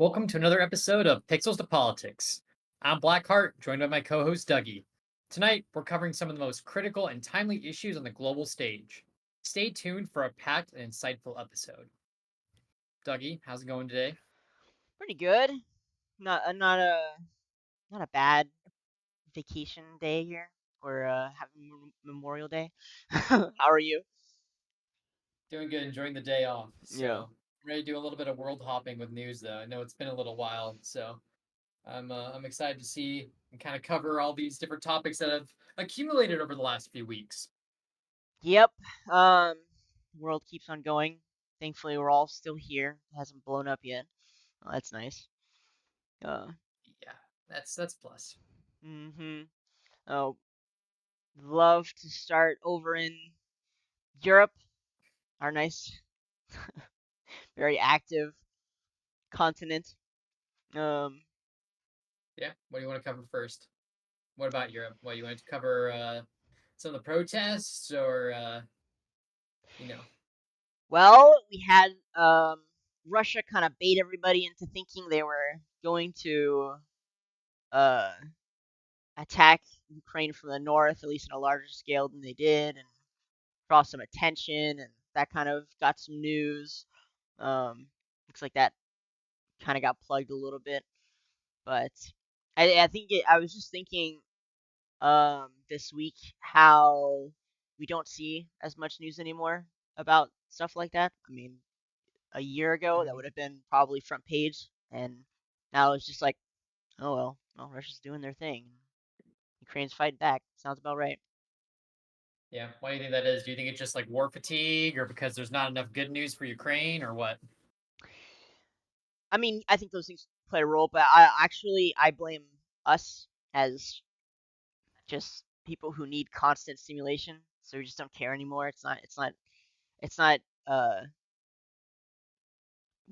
Welcome to another episode of Pixels to Politics. I'm Blackheart, joined by my co host Dougie. Tonight, we're covering some of the most critical and timely issues on the global stage. Stay tuned for a packed and insightful episode. Dougie, how's it going today? Pretty good. Not a bad vacation day here. We're having Memorial Day. How are you? Doing good, enjoying the day off. Yeah. I'm ready to do a little bit of world hopping with news, though. I know it's been a little while, so I'm excited to see and kind of cover all these different topics that have accumulated over the last few weeks. Yep. Um, world keeps on going. Thankfully, we're all still here. It hasn't blown up yet. Oh, that's nice. Uh, Yeah, that's plus. mm-hmm. Oh, love to start over in Europe. Our nice, very active continent. Um, Yeah, what do you want to cover first? What about Europe? What you wanted to cover some of the protests or you know? well, we had Russia kind of bait everybody into thinking they were going to uh, attack Ukraine from the north, at least on a larger scale than they did, and draw some attention, and that kind of got some news. Um, Looks like that kind of got plugged a little bit, but I think I was just thinking this week how we don't see as much news anymore about stuff like that. I mean, a year ago that Mhm. would have been probably front page, and now it's just like, oh well, Russia's doing their thing. Ukraine's fighting back. Sounds about right. Yeah, why do you think that is? Do you think it's just like war fatigue, or because there's not enough good news for Ukraine, or what? I mean, I think those things play a role, but I blame us as just people who need constant stimulation, so we just don't care anymore. It's not. Uh,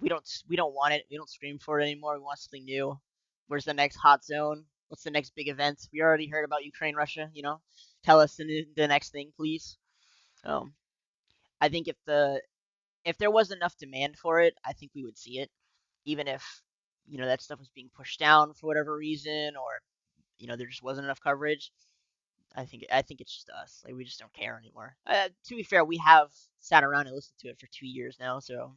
we don't want it. We don't scream for it anymore. We want something new. Where's the next hot zone? What's the next big event? We already heard about Ukraine, Russia. Tell us the next thing, please. Um, I think if there was enough demand for it, I think we would see it, even if that stuff was being pushed down for whatever reason, or there just wasn't enough coverage. I think it's just us. Like we just don't care anymore. To be fair, we have sat around and listened to it for 2 years now, so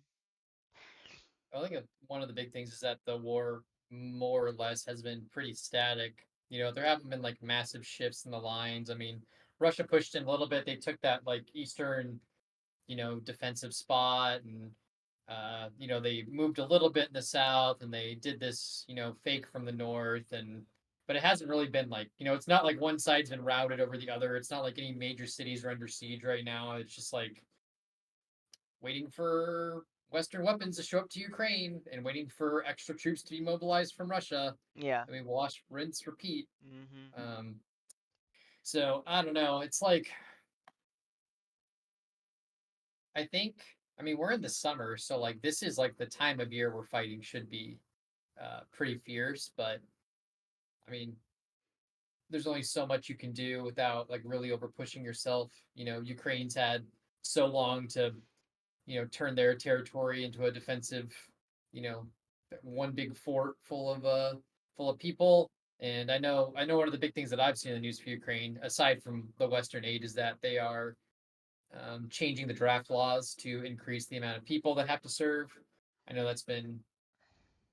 I think one of the big things is that the war more or less has been pretty static. There haven't been like massive shifts in the lines. I mean, Russia pushed in a little bit. They took that like eastern, defensive spot, and they moved a little bit in the south, and they did this, fake from the north, and but it hasn't really been like, it's not like one side's been routed over the other. It's not like any major cities are under siege right now. It's just like waiting for Western weapons to show up to Ukraine and waiting for extra troops to be mobilized from Russia. yeah. I mean, wash, rinse, repeat. Hmm. Um, so I don't know. It's like I think I mean we're in the summer, so like this is like the time of year where fighting should be pretty fierce. But I mean, there's only so much you can do without like really over pushing yourself. Ukraine's had so long to turn their territory into a defensive, you know, one big fort full of people. And I know one of the big things that I've seen in the news for Ukraine, aside from the Western aid, is that they are changing the draft laws to increase the amount of people that have to serve. I know that's been,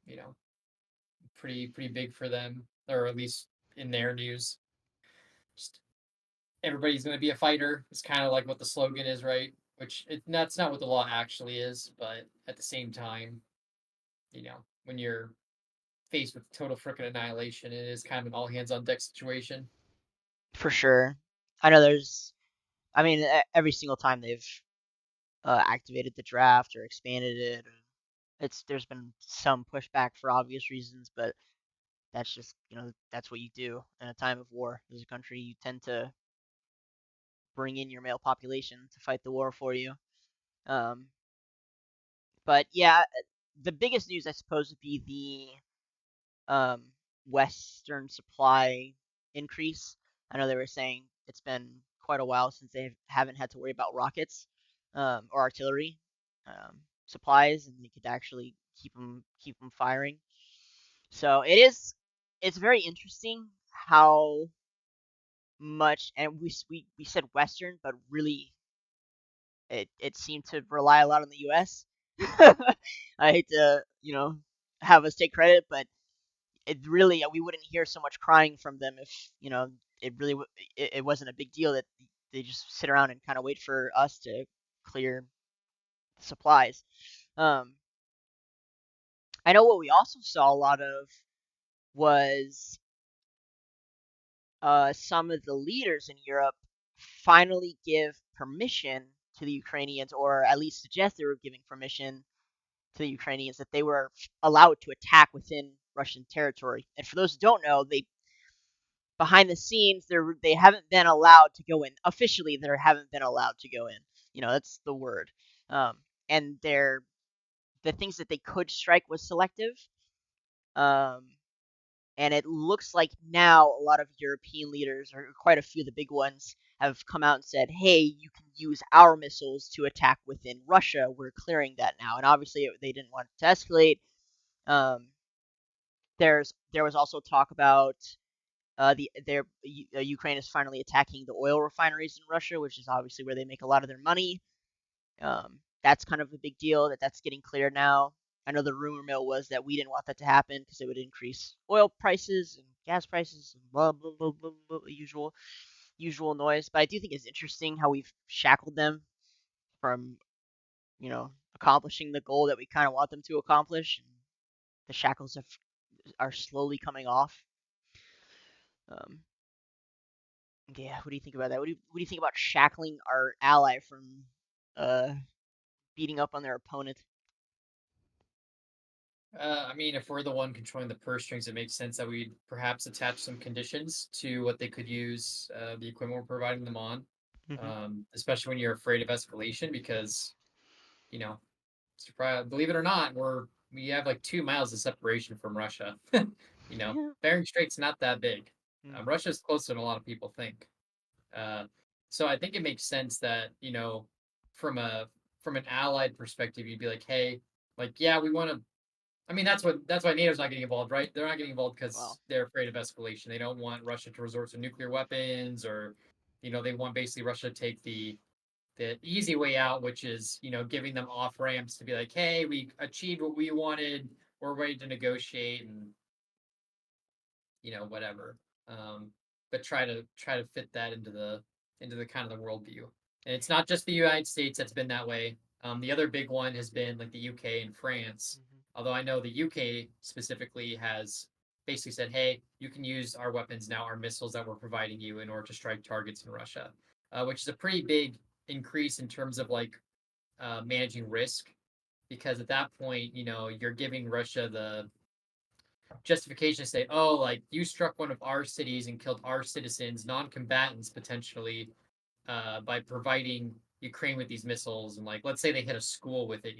you know, pretty big for them, or at least in their news. Just everybody's going to be a fighter. It's kind of like what the slogan is, right? That's not what the law actually is, but at the same time, when you're faced with total frickin' annihilation, it is kind of an all hands on deck situation. For sure. I know I mean, every single time they've activated the draft or expanded it, there's been some pushback for obvious reasons, but that's just that's what you do in a time of war. As a country, you tend to bring in your male population to fight the war for you. Um, but yeah, the biggest news I suppose would be the Western supply increase. I know they were saying it's been quite a while since they haven't had to worry about rockets or artillery supplies, and they could actually keep them firing. So it's very interesting how much, and we said Western, but really it seemed to rely a lot on the U.S. I hate to have us take credit, but it really we wouldn't hear so much crying from them if it really it wasn't a big deal that they just sit around and kind of wait for us to clear supplies. Um, I know what we also saw a lot of was some of the leaders in Europe finally give permission to the Ukrainians, or at least suggest they were giving permission to the Ukrainians that they were allowed to attack within Russian territory. And for those who don't know, they behind the scenes they haven't been allowed to go in officially. They haven't been allowed to go in. That's the word. And the things that they could strike was selective. Um, and it looks like now a lot of European leaders, or quite a few of the big ones, have come out and said, "Hey, you can use our missiles to attack within Russia. We're clearing that now." And obviously, they didn't want it to escalate. Um, there was also talk about Ukraine is finally attacking the oil refineries in Russia, which is obviously where they make a lot of their money. That's kind of a big deal that's getting cleared now. I know the rumor mill was that we didn't want that to happen because it would increase oil prices and gas prices and blah blah blah blah, blah usual noise. But I do think it's interesting how we've shackled them from accomplishing the goal that we kind of want them to accomplish. And the shackles are slowly coming off. Um, yeah, what do you think about that? What do you think about shackling our ally from uh, beating up on their opponent? I mean, if we're the one controlling the purse strings, it makes sense that we'd perhaps attach some conditions to what they could use the equipment we're providing them on, Hmm. especially when you're afraid of escalation, because you know, surprise, believe it or not, we have like 2 miles of separation from Russia. Yeah. Bering Strait's not that big. Mm. Russia's closer than a lot of people think. Uh, so I think it makes sense that from a from an allied perspective, you'd be like, hey, like yeah, we want to. I mean, that's why NATO's not getting involved, right? They're not getting involved Well. because they're afraid of escalation. They don't want Russia to resort to nuclear weapons, or they want basically Russia to take the easy way out, which is giving them off ramps to be like, hey, we achieved what we wanted. We're ready to negotiate, and whatever. Um, but try to fit that into the kind of the worldview. And it's not just the United States that's been that way. The other big one has been like the UK and France. Hmm. Although I know the UK specifically has basically said, "Hey, you can use our weapons now, our missiles that we're providing you in order to strike targets in Russia," which is a pretty big increase in terms of like managing risk. Because at that point, you're giving Russia the justification to say, oh, like you struck one of our cities and killed our citizens, non-combatants potentially, by providing Ukraine with these missiles, and like let's say they hit a school with it,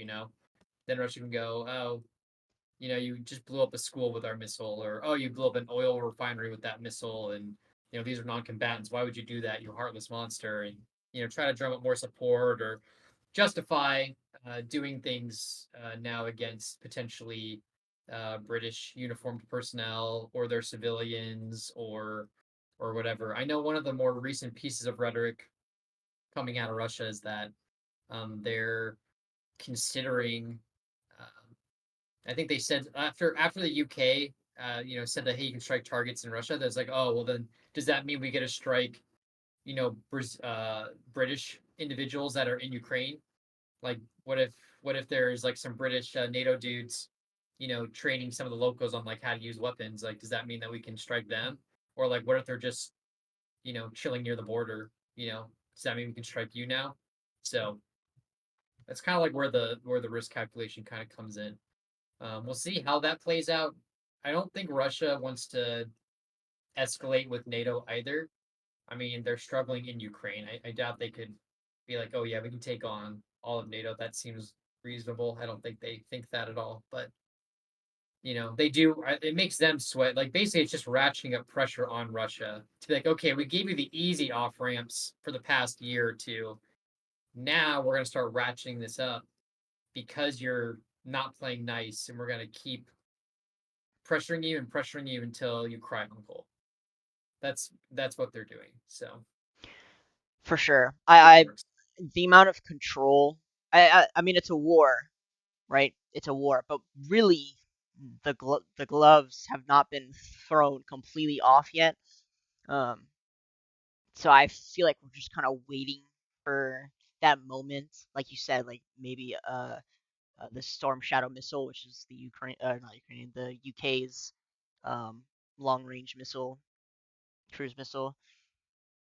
then Russia can go, oh, you just blew up a school with our missile, or oh, you blew up an oil refinery with that missile, and these are non-combatants. Why would you do that, you heartless monster? And try to drum up more support or justify doing things now against potentially British uniformed personnel or their civilians or whatever. I know one of the more recent pieces of rhetoric coming out of Russia is that they're considering. I think they said after the UK, said that hey, you can strike targets in Russia. That's like, oh well, then does that mean we get to strike, British individuals that are in Ukraine? Like, what if there's like some British NATO dudes, training some of the locals on like how to use weapons? Like, does that mean that we can strike them? Or like, what if they're just chilling near the border? Does that mean we can strike you now? So that's kind of like where the risk calculation kind of comes in. We'll see how that plays out. I don't think Russia wants to escalate with NATO either. I mean, they're struggling in Ukraine. I doubt they could be like, oh yeah, we can take on all of NATO. That seems reasonable. I don't think they think that at all. But they do. It makes them sweat. Like basically, it's just ratcheting up pressure on Russia to be like, okay, we gave you the easy off ramps for the past year or two. Now we're gonna start ratcheting this up because you're not playing nice, and we're gonna keep pressuring you and pressuring you until you cry uncle. That's what they're doing. So For sure. it I works. the amount of control. I mean, it's a war, right? It's a war, but really, the gloves have not been thrown completely off yet. Um, so I feel like we're just kind of waiting for that moment, like you said, like maybe the Storm Shadow missile, which is the not Ukrainian, the UK's um, long range missile, cruise missile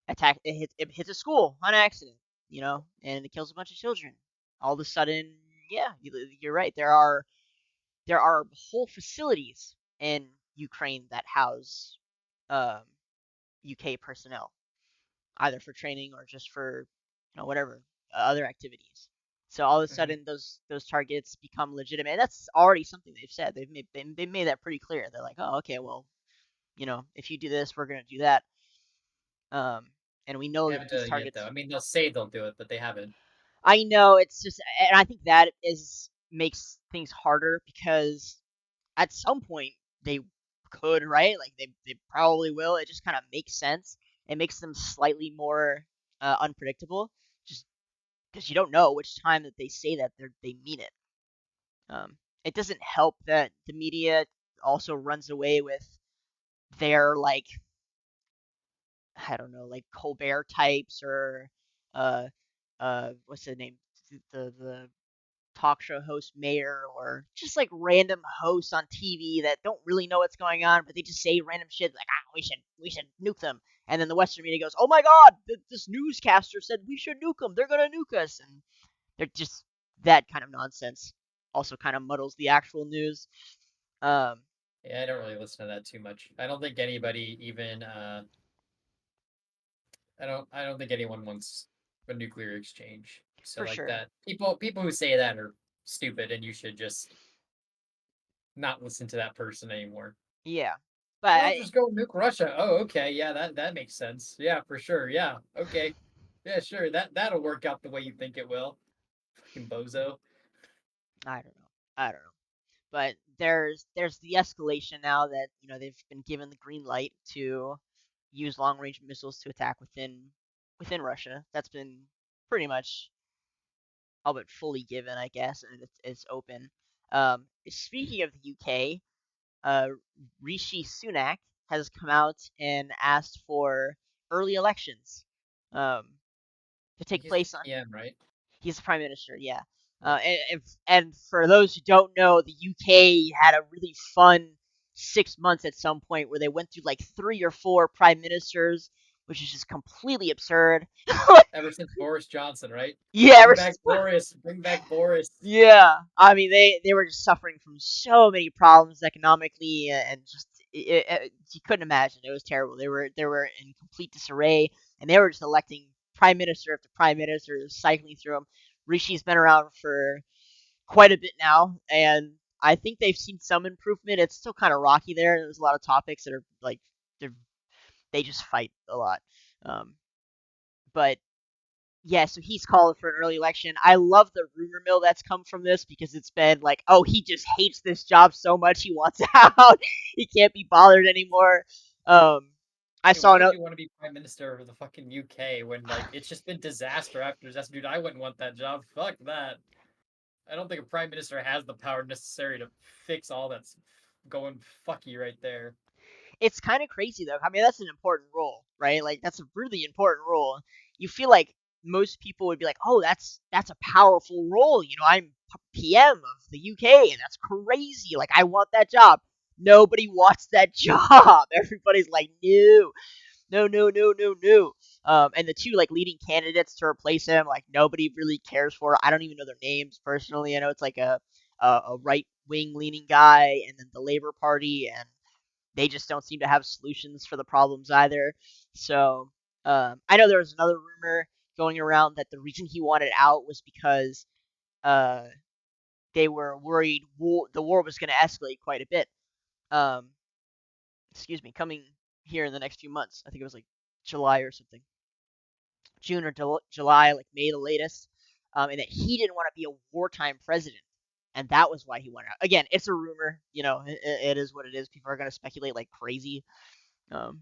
attack. It hits a school on accident, and it kills a bunch of children. All of a sudden, yeah, you're right. There are whole facilities in Ukraine that house um, UK personnel, either for training or just for whatever other activities. So all of a Hmm. sudden, those targets become legitimate. And that's already something they've said. They've made that pretty clear. They're like, oh, okay, well, if you do this, we're gonna do that. Um, and we know They that haven't these done it yet, though. targets. I mean, they'll say they'll do it, but they haven't. I know it's just, and I think that is makes things harder because at some point they could, right? Like they probably will. It just kind of makes sense. It makes them slightly more unpredictable, just because you don't know which time that they say that they mean it. It doesn't help that the media also runs away with their like I don't know, like Colbert types or uh what's the name, the talk show host mayor, or just like random hosts on TV that don't really know what's going on, but they just say random shit like, we should nuke them, and then the Western media goes, oh my God, this newscaster said we should nuke them, they're gonna nuke us, and they're just that kind of nonsense. Also, kind of muddles the actual news. Um, Yeah, I don't really listen to that too much. I don't think anybody even. I don't think anyone wants a nuclear exchange. So for like sure, that, people who say that are stupid, and you should just not listen to that person anymore. yeah, but Well, just go nuke Russia. Oh, okay, yeah, that makes sense. Yeah, for sure. Yeah, okay, yeah, sure. That'll work out the way you think it will. Fucking bozo. I don't know. I don't know. But there's the escalation now that they've been given the green light to use long range missiles to attack within Russia. That's been pretty much all but fully given, I guess, and it's open. Speaking of the UK, uh, Rishi Sunak has come out and asked for early elections um, to take He's the place on. PM, right? He's the prime minister, yeah. Yeah. And for those who don't know, the UK had a really fun 6 months at some point where they went through like 3 or 4 prime ministers, which is just completely absurd. Ever since Boris Johnson, right? Yeah, Bring ever back since. Boris. Bring back Boris. Yeah, I mean they were just suffering from so many problems economically, and just you couldn't imagine. It was terrible. They were in complete disarray, and they were just electing prime minister after prime minister, cycling through them. Rishi's been around for quite a bit now, and I think they've seen some improvement. It's still kind of rocky there. There's a lot of topics that are like they they just fight a lot. Um, but yeah, so he's calling for an early election. I love the rumor mill that's come from this because it's been like, oh, he just hates this job so much he wants out. He can't be bothered anymore. Um, I Dude, saw why would another. you want to be prime minister of the fucking UK when like it's just been disaster after disaster? Dude, I wouldn't want that job. Fuck that. I don't think a prime minister has the power necessary to fix all that's going fucky right there. It's kind of crazy though. I mean, that's an important role, right? Like that's a really important role. You feel like most people would be like, "Oh, that's a powerful role." I'm PM of the UK, and that's crazy. Like I want that job. Nobody wants that job. Everybody's like, "No, no, no, no, no, no." And the two like leading candidates to replace him, like nobody really cares for. I don't even know their names personally. I know it's like a right wing leaning guy, and then the Labour Party, and they just don't seem to have solutions for the problems either. So I know there was another rumor going around that the reason he wanted out was because uh, they were worried the war was going to escalate quite a bit. Um, excuse me, coming here in the next few months. I think it was like July or something, June or July, like May the latest, and that he didn't want to be a wartime president, and that was why he went out. Again, it's a rumor. It is what it is. People are going to speculate like crazy. Um,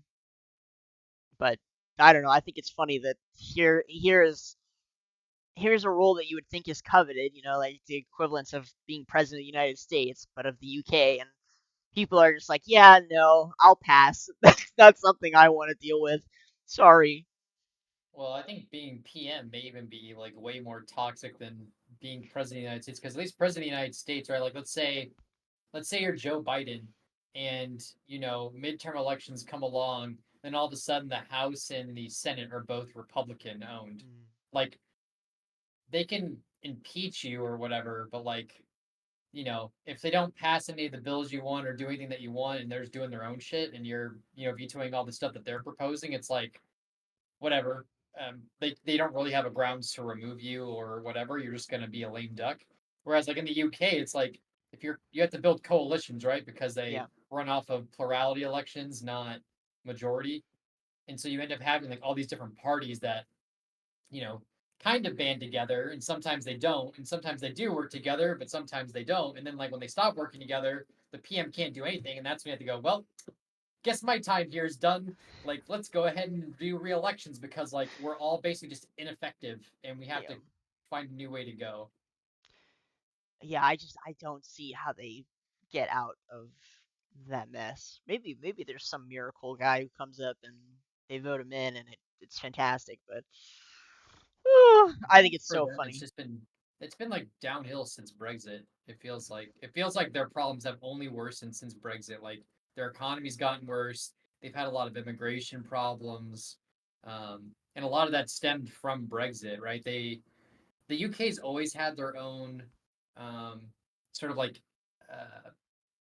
but I don't know. I think it's funny that here's a role that you would think is coveted. Like the equivalence of being president of the United States, but of the UK, and people are just like, yeah, no, I'll pass. That's not something I want to deal with. Sorry. Well, I think being PM may even be like way more toxic than being president of the United States because at least president of the United States, right? Like let's say you're Joe Biden and midterm elections come along, then all of a sudden the House and the Senate are both Republican owned. Mm, Like they can impeach you or whatever, but like, if they don't pass any of the bills you want or do anything that you want and they're just doing their own shit and you're, vetoing all the stuff that they're proposing, it's like whatever. They don't really have a grounds to remove you or whatever. You're just gonna be a lame duck. Whereas like in the UK, it's like if you have to build coalitions, right? Because they yeah. run off of plurality elections, not majority. And so you end up having like all these different parties that, you know, kind of band together and sometimes they don't and sometimes they do work together but sometimes they don't and then like when they stop working together the PM can't do anything and that's when you have to go, well, guess my time here is done. Like, let's go ahead and do re-elections because like we're all basically just ineffective and we have Yeah. to find a new way to go. Yeah, I don't see how they get out of that mess. Maybe there's some miracle guy who comes up and they vote him in and it's fantastic, but I think it's For so them, it's funny. just been like downhill since Brexit. It feels like their problems have only worsened since Brexit. Like their economy's gotten worse. They've had a lot of immigration problems, and a lot of that stemmed from Brexit, right? The UK's always had their own um, sort of like uh,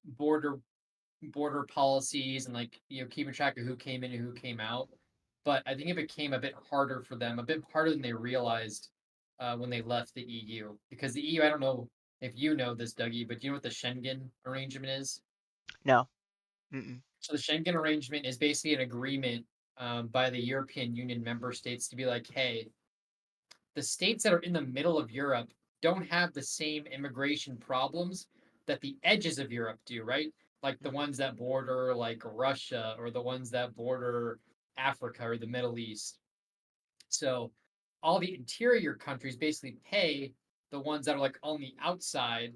border border policies and like keeping track of who came in and who came out. But I think it became a bit harder for them, a bit harder than they realized when they left the EU. Because the EU, I don't know if you know this, Dougie, but do you know what the Schengen arrangement is? No. Mm-mm. So the Schengen arrangement is basically an agreement by the European Union member states to be like, hey, the states that are in the middle of Europe don't have the same immigration problems that the edges of Europe do, right? Like the Mm-hmm. ones that border like Russia or the ones that border Africa or the Middle East. So all the interior countries basically pay the ones that are like on the outside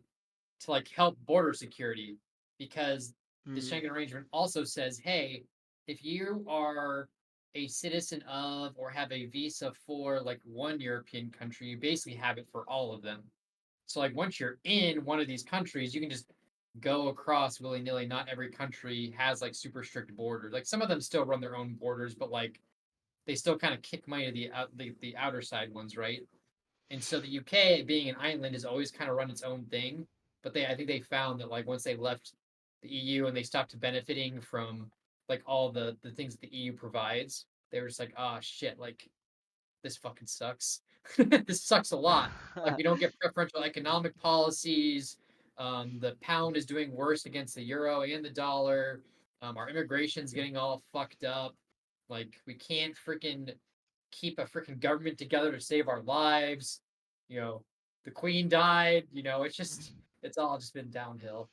to like help border security because the Mm. Schengen arrangement also says, hey, if you are a citizen of or have a visa for like one European country, you basically have it for all of them. So like once you're in one of these countries, you can just go across willy nilly. Not every country has like super strict borders. Like some of them still run their own borders, but like they still kind of kick money to the outer side ones, right? And so the UK, being an island, has always kind of run its own thing. But I think they found that like once they left the EU and they stopped benefiting from like all the things that the EU provides, they were just like, ah, shit, like this fucking sucks. This sucks a lot. Like we don't get preferential economic policies. The pound is doing worse against the euro and the dollar. Our immigration's getting all fucked up. Like we can't freaking keep a freaking government together to save our lives. You know, the queen died. It's all just been downhill.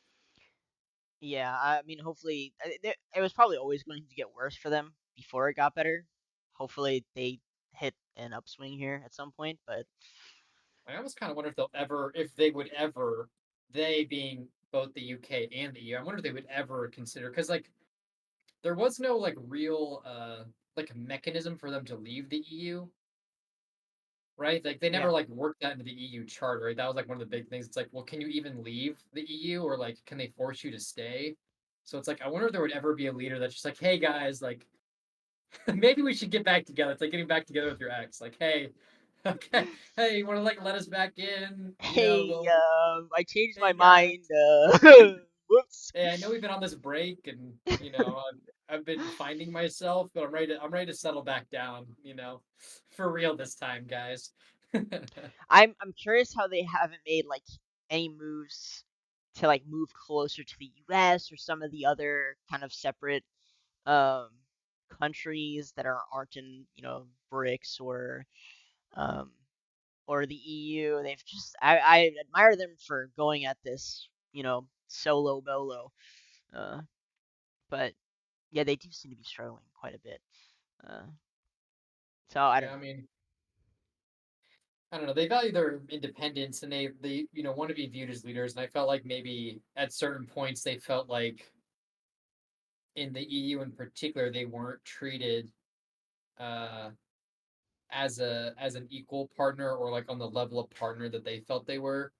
Yeah, I mean, hopefully, it was probably always going to get worse for them before it got better. Hopefully, they hit an upswing here at some point, but I almost kind of wonder if they would ever, they being both the UK and the EU, I wonder if they would ever consider because like there was no like real like mechanism for them to leave the EU, right? Like they yeah. never like worked that into the EU charter, right? That was like one of the big things. It's like, well, can you even leave the EU or like can they force you to stay? So it's like I wonder if there would ever be a leader that's just like, hey guys, like maybe we should get back together. It's like getting back together with your ex. Like, hey, okay, hey, you want to like let us back in? Hey, Well, I changed my hey guys, mind. Whoops. hey, I know we've been on this break, and I've been finding myself, but I'm ready to settle back down. For real this time, guys. I'm curious how they haven't made like any moves to like move closer to the U.S. or some of the other kind of separate um countries that aren't in BRICS or um or the EU. They've just I admire them for going at this, solo bolo. Uh, but yeah, they do seem to be struggling quite a bit. Uh, so I don't Yeah, I know. mean, I don't know. They value their independence and they want to be viewed as leaders. And I felt like maybe at certain points they felt like in the EU in particular they weren't treated uh as an equal partner or like on the level of partner that they felt they were.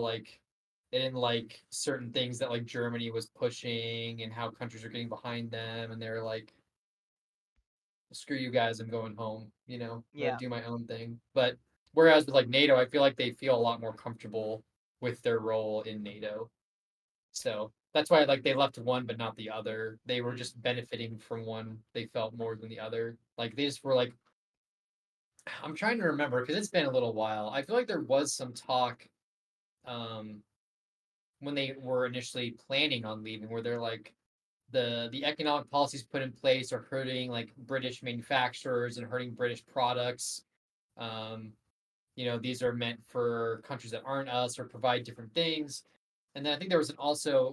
Like they didn't like certain things that like Germany was pushing and how countries are getting behind them, and they're like, screw you guys, I'm going home. I'm gonna Yeah. do my own thing. But whereas with like NATO, I feel like they feel a lot more comfortable with their role in NATO. So that's why like they left one but not the other. They were Mm, just benefiting from one. They felt more than the other. Like they just were like, I'm trying to remember because it's been a little while. I feel like there was some talk um when they were initially planning on leaving where they're like the economic policies put in place are hurting like British manufacturers and hurting British products. Um, these are meant for countries that aren't us or provide different things. And then I think there was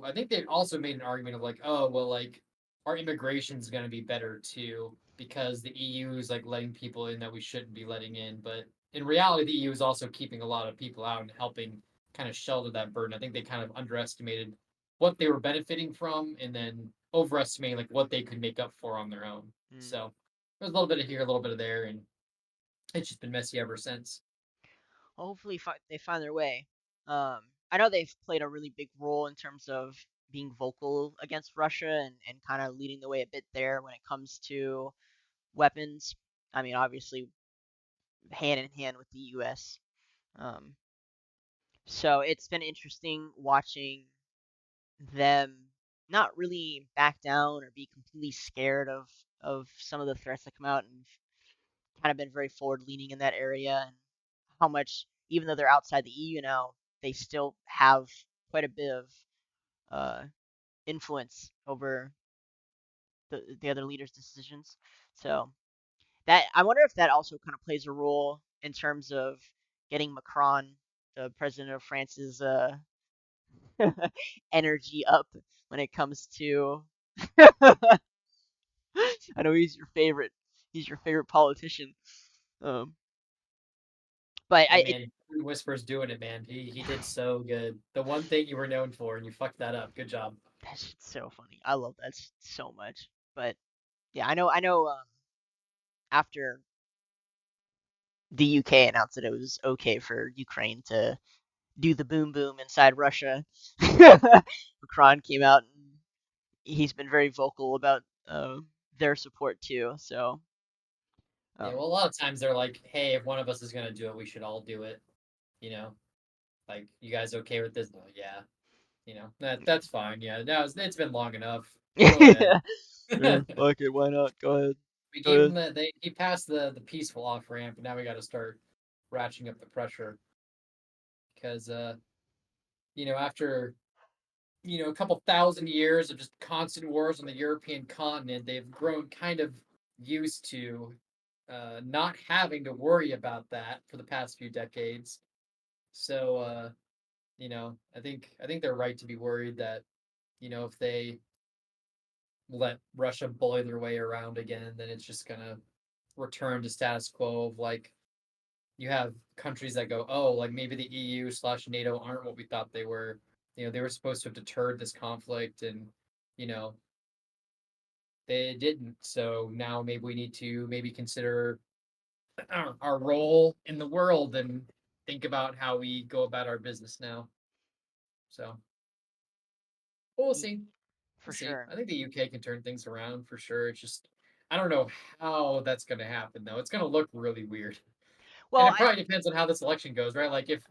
I think they also made an argument of like, oh, well, like our immigration is going to be better too because the EU is like letting people in that we shouldn't be letting in. But in reality, the EU is also keeping a lot of people out and helping kind of shoulder that burden. I think they kind of underestimated what they were benefiting from and then overestimating like what they could make up for on their own. mm. So there's a little bit of here, a little bit of there, and it's just been messy ever since. Hopefully they find their way. I know they've played a really big role in terms of being vocal against Russia and kind of leading the way a bit there when it comes to weapons. I mean, obviously, hand in hand with the U.S. Um, so it's been interesting watching them not really back down or be completely scared of some of the threats that come out, and kind of been very forward leaning in that area, and how much, even though they're outside the EU now, they still have quite a bit of uh, influence over the other leaders' decisions. So that, I wonder if that also kind of plays a role in terms of getting Macron, the president of France's, energy up when it comes to. I know he's your favorite. He's your favorite politician. Um, but Hey it man, Whisper's doing it, man. He did so good. The one thing you were known for, and you fucked that up. Good job. That shit's so funny. I love that so much. But yeah, I know. After the UK announced that it was okay for Ukraine to do the boom boom inside Russia, Macron came out and he's been very vocal about their support too. So Yeah, um, well, a lot of times they're like, "Hey, if one of us is gonna do it, we should all do it." You know, like, you guys okay with this? Oh, yeah. That's fine. Yeah, no, it's been long enough. Go ahead. yeah, fuck it, why not? Go ahead, We go gave him ahead. he passed the peaceful off ramp, and now we got to start ratcheting up the pressure because after a couple thousand years of just constant wars on the European continent, they've grown kind of used to not having to worry about that for the past few decades. So I think they're right to be worried that if they let Russia bully their way around again, then it's just gonna return to status quo of like you have countries that go, oh, like maybe the EU/NATO aren't what we thought they were. They were supposed to have deterred this conflict, and you know they didn't. So now maybe we need to maybe consider our role in the world and think about how we go about our business now. So we'll Ye- see. We'll for see. sure. I think the UK can turn things around for sure. It's just I don't know how that's going to happen though. It's going to look really weird, and Well, it probably depends on how this election goes, right? Like if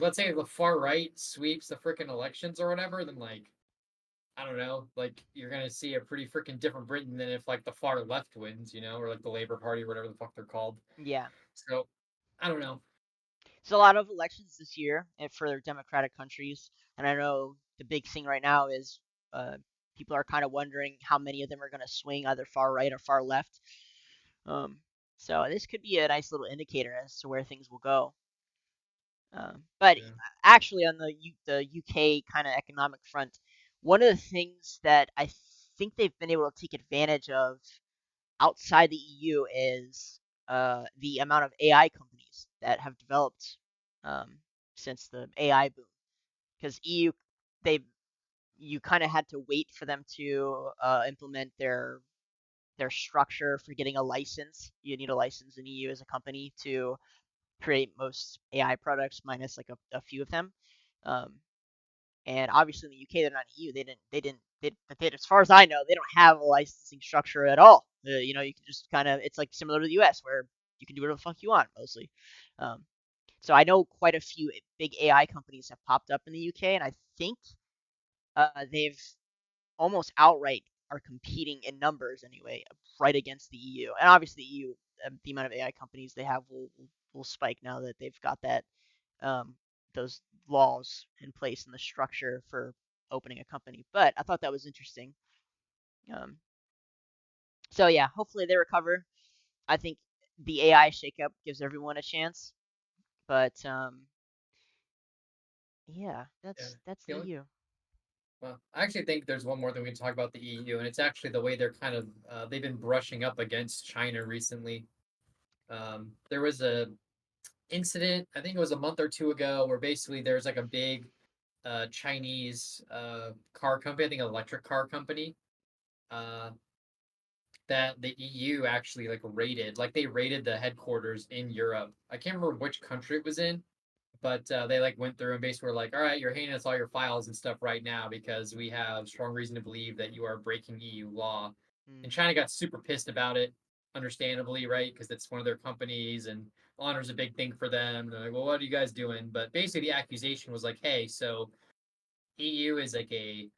let's say the far right sweeps the freaking elections or whatever, then like I don't know, like you're gonna see a pretty freaking different Britain than if like the far left wins, or like the Labour Party or whatever the fuck they're called. yeah. So I don't know. So a lot of elections this year for democratic countries, and I know the big thing right now is uh, people are kind of wondering how many of them are going to swing either far right or far left. Um, so this could be a nice little indicator as to where things will go. But Yeah. actually, on the UK kind of economic front, one of the things that I think they've been able to take advantage of outside the EU is the amount of AI companies that have developed um, since the AI boom. Because EU, they you kind of had to wait for them to implement their structure for getting a license. You need a license in EU as a company to create most AI products, minus like a few of them. Um, and obviously in the UK, they're not EU. As far as I know, they don't have a licensing structure at all. You can just kind of, it's like similar to the US where you can do whatever the fuck you want mostly. Um, so I know quite a few big AI companies have popped up in the UK, and I think they've almost outright are competing in numbers anyway, right against the EU. And obviously, the EU, the amount of AI companies they have will spike now that they've got that um, those laws in place and the structure for opening a company. But I thought that was interesting. Um, so yeah, hopefully they recover. I think the AI shakeup gives everyone a chance. But yeah, Yeah. that's the The only, EU. well, I actually think there's one more thing we can talk about the EU, and it's actually the way they're kind of they've been brushing up against China recently. There was a incident, I think it was a month or two ago, where basically there's like a big Chinese car company, I think electric car company, uh, that the EU actually like raided. Like they raided the headquarters in Europe. I can't remember which country it was in, but they like went through and basically were like, "All right, you're handing us all your files and stuff right now because we have strong reason to believe that you are breaking EU law." And Mm, China got super pissed about it, understandably, right? Because it's one of their companies and honor's a big thing for them. They're like, "Well, what are you guys doing?" But basically, the accusation was like, "Hey, so EU is like a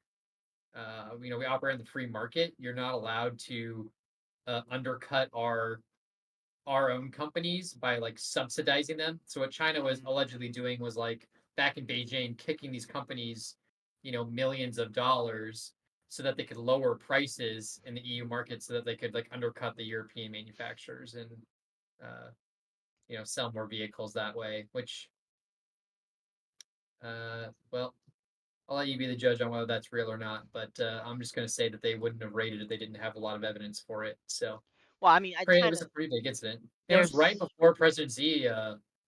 we operate in the free market. You're not allowed to undercut our own companies by like subsidizing them." So what China was mm, allegedly doing was like back in Beijing, kicking these companies, millions of dollars so that they could lower prices in the EU market so that they could like undercut the European manufacturers and uh, sell more vehicles that way. Which, well, I'll let you be the judge on whether that's real or not. But I'm just going to say that they wouldn't have raided it. They didn't have a lot of evidence for it. So well, I mean, it China. was a pretty big incident. And it was right There's before President Xi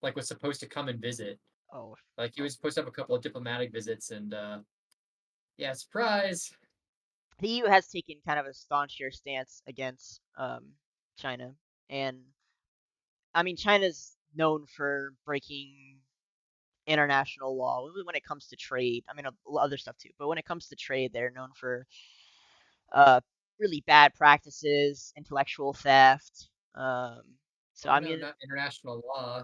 like was supposed to come and visit. oh, Like he oh, was supposed to have a couple of diplomatic visits, and yeah, surprise. the EU has taken kind of a staunchier stance against China, and I mean, China's known for breaking international law when it comes to trade. I mean, other stuff too, but when it comes to trade, they're known for uh, really bad practices, intellectual theft. So Oh I no, mean, not international law.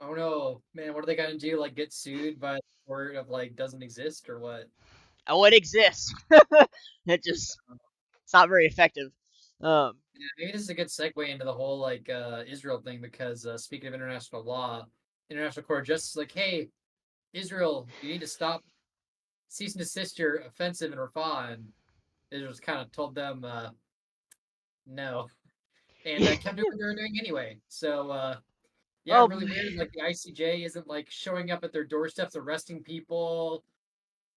Oh no, man, what are they gonna do? Like get sued by the word of like doesn't exist or what? it exists. It just it's not very effective. Um, Yeah, maybe this is a good segue into the whole like Israel thing because speaking of international law, International Court of Justice is like, hey, Israel, you need to stop, cease and desist your offensive in Rafah, and Israel's kind of told them no, and kept doing what they were doing anyway. So yeah, well, really weird. Like the ICJ isn't like showing up at their doorsteps arresting people,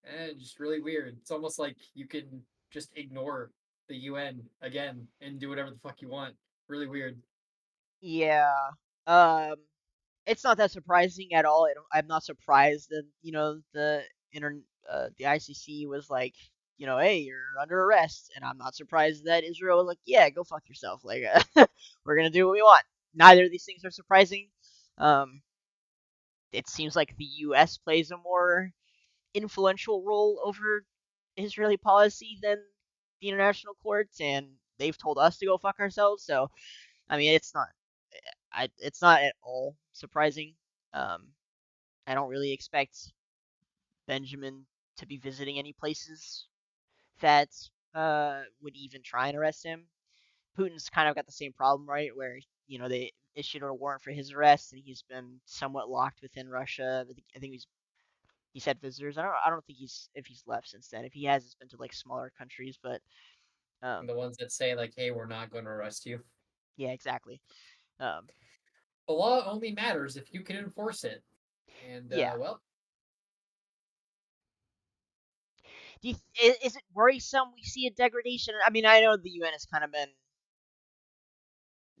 and just really weird. It's almost like you can just ignore the UN again and do whatever the fuck you want. Really weird. yeah. Um, it's not that surprising at all. I'm not surprised that the ICC was like, hey, you're under arrest, and I'm not surprised that Israel was like, yeah, go fuck yourself. Like, we're gonna do what we want. Neither of these things are surprising. Um, it seems like the U.S. plays a more influential role over Israeli policy than the international courts, and they've told us to go fuck ourselves. So, I mean, it's not at all surprising. Um, I don't really expect Benjamin to be visiting any places that would even try and arrest him. Putin's kind of got the same problem, right? Where they issued a warrant for his arrest, and he's been somewhat locked within Russia. I think he said visitors. I don't think he's left since then. If he has, it's been to like smaller countries. But And the ones that say like, "Hey, we're not going to arrest you." yeah, exactly. Um, The law only matters if you can enforce it. And Yeah. well, Is it worrisome we see a degradation? I mean, I know the UN has kind of been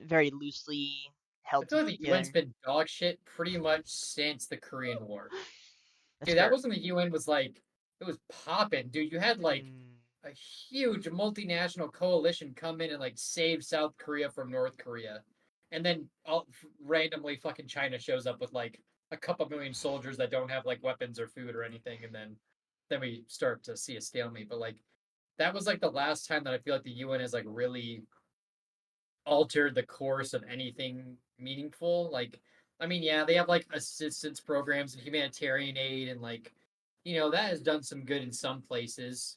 very loosely I held feel like the UN's together. been dog shit pretty much since the Korean War. That's Dude, that fair. was when the UN was like, it was popping. Dude, you had like Mm. a huge multinational coalition come in and like save South Korea from North Korea. And then randomly fucking China shows up with like a couple million soldiers that don't have like weapons or food or anything. And then we start to see a stalemate. But like, that was like the last time that I feel like the UN has like really altered the course of anything meaningful. Like, I mean, yeah, they have like assistance programs and humanitarian aid, and like, that has done some good in some places.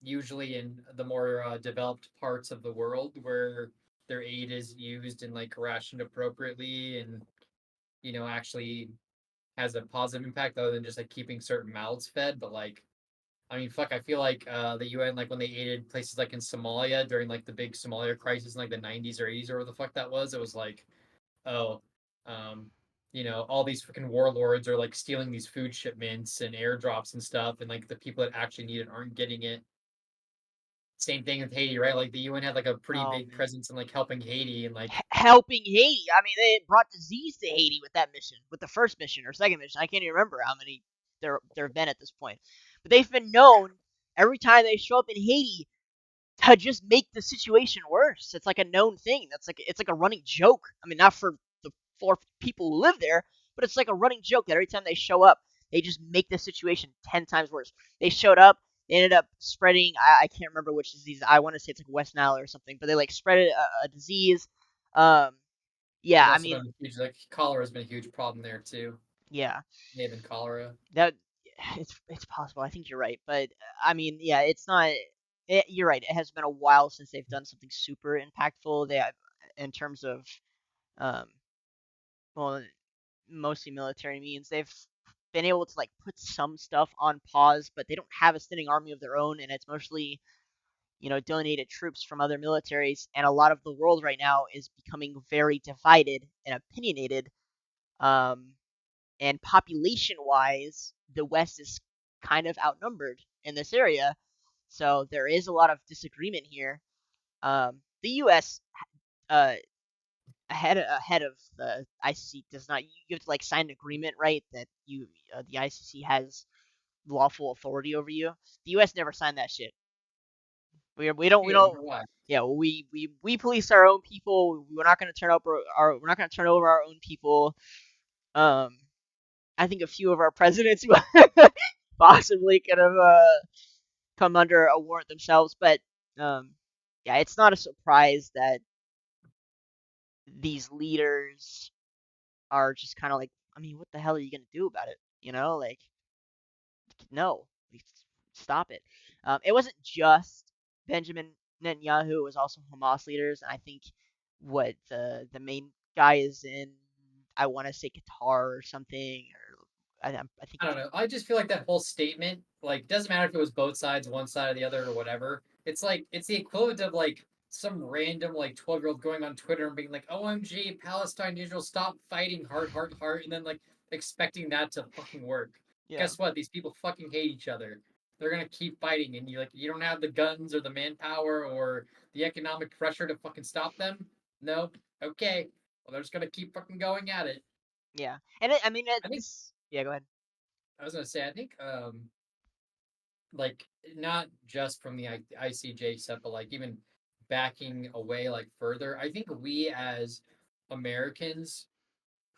Usually in the more developed parts of the world where their aid is used and like rationed appropriately, and actually has a positive impact other than just like keeping certain mouths fed. But like, I mean, fuck, I feel like the UN, like when they aided places like in Somalia during like the big Somalia crisis in like the 90s or 80s or whatever the fuck that was, it was like, oh, um, all these fucking warlords are like stealing these food shipments and airdrops and stuff, and like the people that actually need it aren't getting it. Same thing with Haiti, right? Like the UN had like a pretty Oh big man. presence in like helping Haiti and like, Helping Haiti. I mean, they brought disease to Haiti with that mission, with the first mission or second mission. I can't even remember how many there have been at this point. But they've been known every time they show up in Haiti to just make the situation worse. It's like a known thing. It's like a running joke. I mean, not for the 4 people who live there, but it's like a running joke that every time they show up, they just make the situation 10 times worse. They showed up, they ended up spreading. I can't remember which disease. I want to say it's like West Nile or something, but they like spread a disease. Um, there's yeah, I also mean, been a huge, like cholera has been a huge problem there too. yeah, May have been cholera. that it's possible. I think you're right, but I mean, yeah, it's not. You're right. It has been a while since they've done something super impactful. In terms of, um, well, mostly military means, they've been able to like put some stuff on pause, but they don't have a standing army of their own, and it's mostly donated troops from other militaries. And a lot of the world right now is becoming very divided and opinionated. Um, and population wise, the West is kind of outnumbered in this area. So there is a lot of disagreement here. The U.S. Uh, ahead of the ICC does not. You have to like sign an agreement, right? That the ICC has lawful authority over you. The U.S. never signed that shit. We Yeah, I don't. wonder why. Yeah, well, we police our own people. We're not going to turn over our. We're not going to turn over our own people. Um, I think a few of our presidents possibly could have come under a warrant themselves, but um, yeah, it's not a surprise that these leaders are just kind of like, I mean, what the hell are you gonna do about it? Like, no, stop it. It wasn't just Benjamin Netanyahu; it was also Hamas leaders, and I think what the main guy is in, I want to say Qatar or something, or I think I don't know. I just feel like that whole statement, like, doesn't matter if it was both sides, one side or the other, or whatever. It's like it's the equivalent of like some random like 12-year-old going on Twitter and being like, "OMG, Palestine, Israel, stop fighting, heart, heart, heart," and then like expecting that to fucking work. yeah, Guess what? These people fucking hate each other. They're gonna keep fighting, and you don't have the guns or the manpower or the economic pressure to fucking stop them. No, okay. Well, they're just gonna keep fucking going at it. yeah, I mean, I think this. Yeah, go ahead. I was gonna say I think like not just from the ICJ stuff, but like even backing away like further, I think we as Americans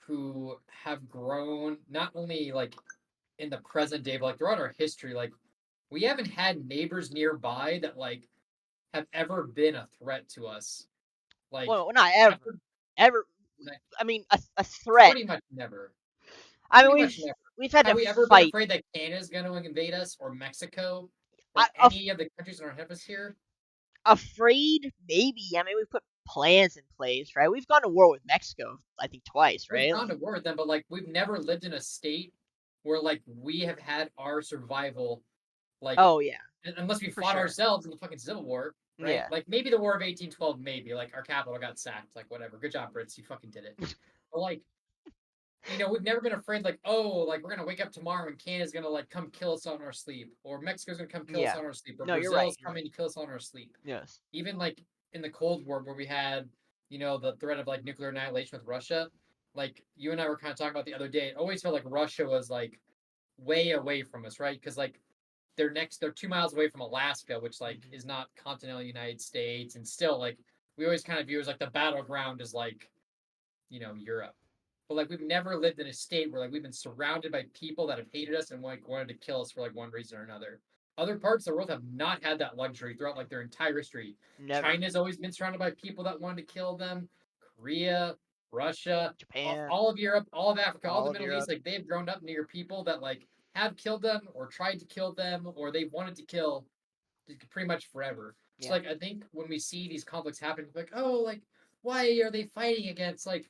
who have grown not only like in the present day, but like throughout our history, like we haven't had neighbors nearby that like have ever been a threat to us. Like Well, not ever, ever, ever. like, I mean, a threat. pretty much never. I mean, Pretty much never. we've had Have to we ever been fight. afraid that Canada's going to invade us or Mexico I, or any of the countries in our hemisphere? afraid, maybe. I mean, we put plans in place, right? We've gone to war with Mexico, I think, twice, We've right? gone Like, to war with them, but like we've never lived in a state where like we have had our survival, like oh yeah, unless we for fought sure. ourselves in the fucking Civil War, right? Yeah, Like maybe the War of 1812, maybe like our capital got sacked, like whatever. Good job, Brits, you fucking did it. But like we've never been afraid like, oh, like we're gonna wake up tomorrow and Canada's gonna like come kill us on our sleep, or Mexico's gonna come kill us Yeah. on our sleep, or No, you're right. Brazil's You're coming right. to kill us on our sleep. Yes. Even like in the Cold War where we had, the threat of like nuclear annihilation with Russia, like you and I were kind of talking about the other day, it always felt like Russia was like way away from us, right? Because like they're 2 miles away from Alaska, which like Hmm. is not continental United States, and still like we always kind of view as like the battleground is like Europe. But like we've never lived in a state where like we've been surrounded by people that have hated us and like wanted to kill us for like one reason or another. Other parts of the world have not had that luxury throughout like their entire history. Never. China's always been surrounded by people that wanted to kill them. Korea, Russia, Japan, all of Europe, all of Africa, all all the of Middle East, Europe. like they've grown up near people that like have killed them or tried to kill them or they wanted to kill pretty much forever. So Yeah. like I think when we see these conflicts happen, like, oh, like why are they fighting against like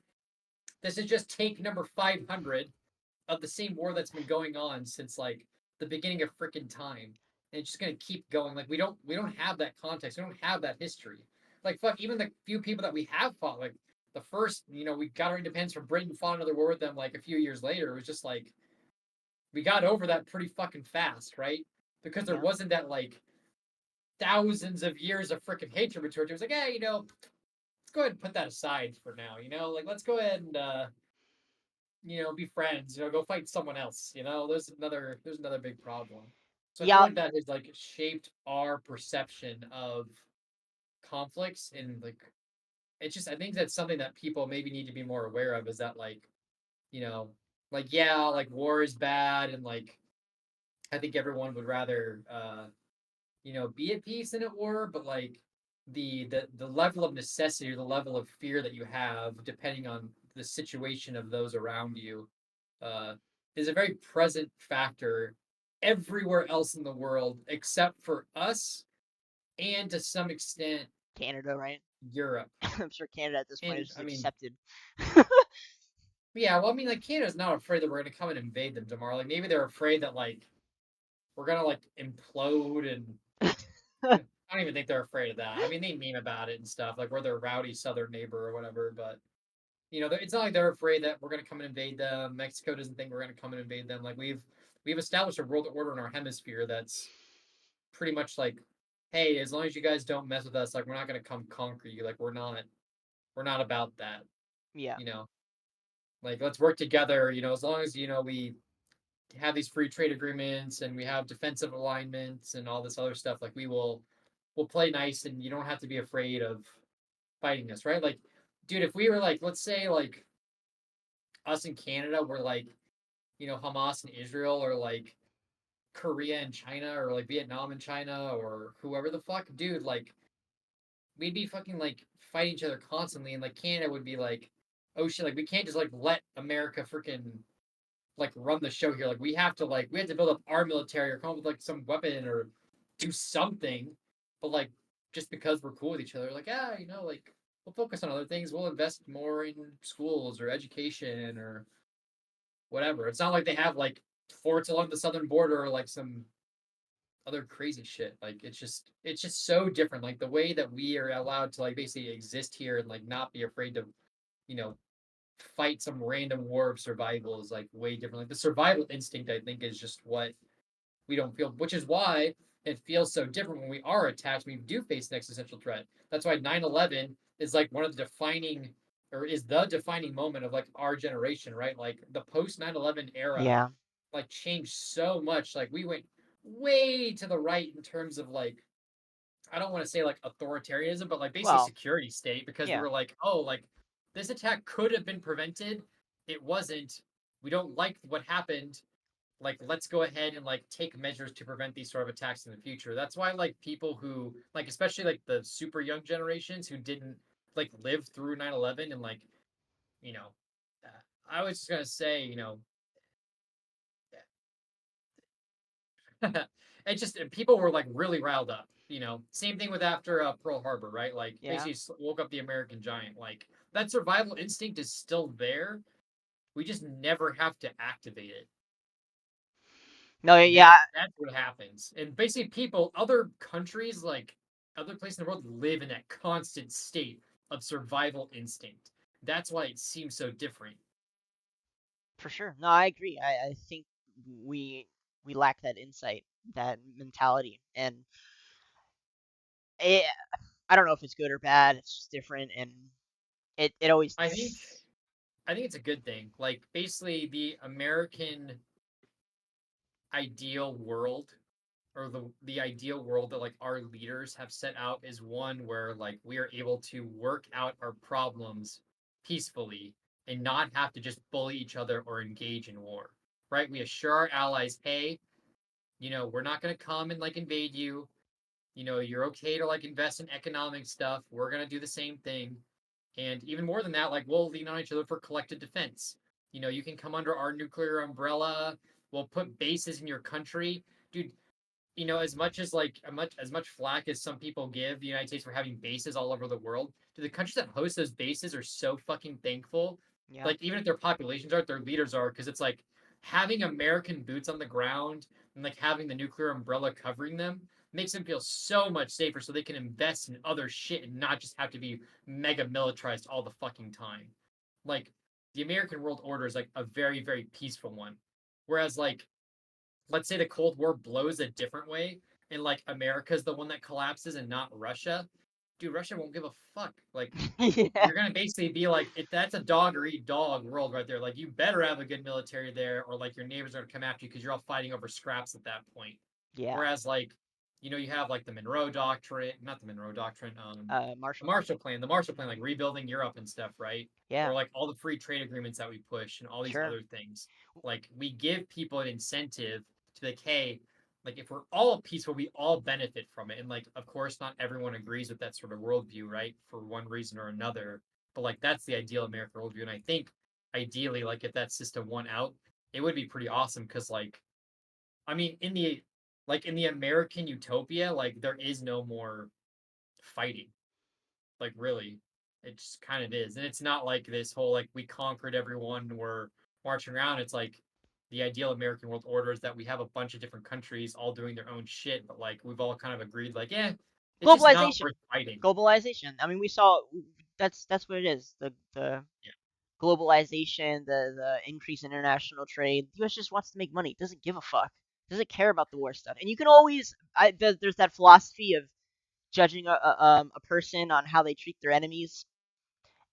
this is just take number 500 of the same war that's been going on since like the beginning of freaking time. And it's just gonna keep going. Like we don't have that context. We don't have that history. Like fuck, even the few people that we have fought, like the first, we got our independence from Britain, fought another war with them like a few years later. It was just like we got over that pretty fucking fast, right? Because there Yeah. wasn't that like thousands of years of freaking hatred between it. It was like, hey, let's go ahead and put that aside for now, like let's go ahead and be friends, go fight someone else. There's another big problem. So I feel Yeah. like that has like shaped our perception of conflicts and like it's just I think that's something that people maybe need to be more aware of is that you know, yeah, like war is bad and like I think everyone would rather be at peace than at war, but like the level of necessity or the level of fear that you have depending on the situation of those around you uh, is a very present factor everywhere else in the world except for us and to some extent Canada, right? Europe. I'm sure Canada at this point And is I mean, accepted. yeah, well, I mean, like Canada's not afraid that we're gonna come and invade them tomorrow. Like maybe they're afraid that like we're gonna like implode and I don't even think they're afraid of that. I mean, they meme about it and stuff, like we're their rowdy southern neighbor or whatever. But it's not like they're afraid that we're going to come and invade them. Mexico doesn't think we're going to come and invade them. Like we've established a world order in our hemisphere that's pretty much like, hey, as long as you guys don't mess with us, like we're not going to come conquer you. Like we're not about that. Yeah. You know, like let's work together. As long as we have these free trade agreements and we have defensive alignments and all this other stuff. Like we'll play nice and you don't have to be afraid of fighting us, right? Like, dude, if we were like, let's say like us in Canada were like, Hamas and Israel or like Korea and China or like Vietnam and China or whoever the fuck, dude, like we'd be fucking like fighting each other constantly and like Canada would be like, oh shit, like we can't just like let America freaking like run the show here. Like we have to build up our military or come up with like some weapon or do something. But like just because we're cool with each other, like like we'll focus on other things. We'll invest more in schools or education or whatever. It's not like they have like forts along the southern border or like some other crazy shit. Like it's just so different. Like the way that we are allowed to like basically exist here and like not be afraid to, you know, fight some random war of survival is like way different. Like the survival instinct, I think, is just what we don't feel, which is why it feels so different when we are attacked. We do face an existential threat. That's why 9/11 is like one of the defining or is the defining moment of like our generation, right? Like the post 9/11 era Yeah. like changed so much. Like we went way to the right in terms of like I don't want to say like authoritarianism, but like basically Well, security state because we yeah. were like, oh, like this attack could have been prevented. It wasn't. We don't like what happened. Like, let's go ahead and like take measures to prevent these sort of attacks in the future. That's why like people who like, especially like the super young generations who didn't like live through 9/11 and like, you know, uh, I was just gonna say, it just people were like really riled up. Same thing with after Pearl Harbor, right? Like Yeah. basically woke up the American giant. Like that survival instinct is still there. We just never have to activate it, No, and that's yeah. that's what happens. And basically, other countries, like other places in the world, live in that constant state of survival instinct. That's why it seems so different. For sure. No, I agree. I think we we lack that insight, that mentality, and it, I don't know if it's good or bad. It's just different, and it always. I think I think it's a good thing. Like basically the American ideal world or the ideal world that like our leaders have set out is one where like we are able to work out our problems peacefully and not have to just bully each other or engage in war. Right? We assure our allies, hey, we're not going to come and like invade you. You're okay to like invest in economic stuff. We're going to do the same thing. And even more than that, like we'll lean on each other for collective defense. You can come under our nuclear umbrella. We'll put bases in your country. Dude, as much flack as some people give the United States for having bases all over the world, the countries that host those bases are so fucking thankful. Yeah. Like even if their populations aren't, their leaders are, because it's like having American boots on the ground and like having the nuclear umbrella covering them makes them feel so much safer, so they can invest in other shit and not just have to be mega militarized all the fucking time. Like the American world order is like a very very peaceful one, whereas like let's say the Cold War blows a different way and like America's the one that collapses and not Russia, dude, Russia won't give a fuck. Like Yeah. you're gonna basically be like, if that's a dog or eat dog world right there. Like you better have a good military there, or like your neighbors are gonna come after you because you're all fighting over scraps at that point. Yeah. Whereas like, you have like the Monroe Doctrine, not the Monroe Doctrine, Marshall Plan. The Marshall Plan, like rebuilding Europe and stuff, right? Yeah. Or like all the free trade agreements that we push and all these Sure. other things. Like we give people an incentive to like, hey, like if we're all peaceful, we all benefit from it. And like, of course, not everyone agrees with that sort of worldview, right? For one reason or another. But like that's the ideal American worldview. And I think ideally, like if that system won out, it would be pretty awesome because like I mean, in the American utopia, like there is no more fighting. Like really, it just kind of is, and it's not like this whole like we conquered everyone, we're marching around. It's like the ideal American world order is that we have a bunch of different countries all doing their own shit, but like we've all kind of agreed, like, yeah, it's just not Globalization. worth fighting. Globalization. I mean, we saw that's what it is. The Yeah, globalization, the increase in international trade. The U.S. just wants to make money. It doesn't give a fuck. It doesn't care about the war stuff. And you can always, there's that philosophy of judging a person on how they treat their enemies.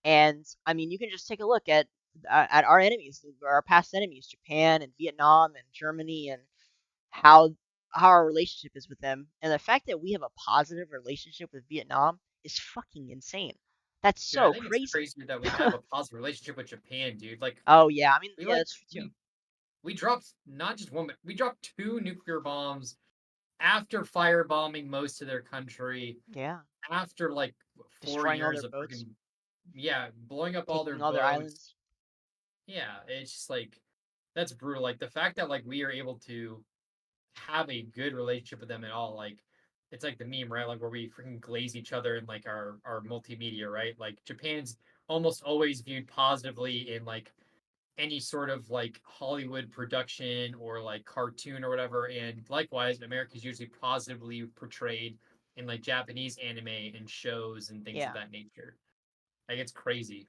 And I mean, you can just take a look at our enemies, our past enemies, Japan and Vietnam and Germany, and how how our relationship is with them. And the fact that we have a positive relationship with Vietnam is fucking insane. That's dude, I so think it's crazy. crazy that we have a positive relationship with Japan, dude. Like Oh yeah, I mean, we yeah, like that's true too. we dropped not just one, but we dropped two nuclear bombs after firebombing most of their country, Yeah, after like four destroying all years their of boats, freaking, yeah, blowing up all their taking all their boats. islands. Yeah, it's just like that's brutal. Like the fact that like we are able to have a good relationship with them at all, like it's like the meme, right? Like where we freaking glaze each other in like our multimedia, right? Like Japan's almost always viewed positively in like any sort of like Hollywood production or like cartoon or whatever, and likewise, America's usually positively portrayed in like Japanese anime and shows and things of Yeah, that nature. Like it's crazy.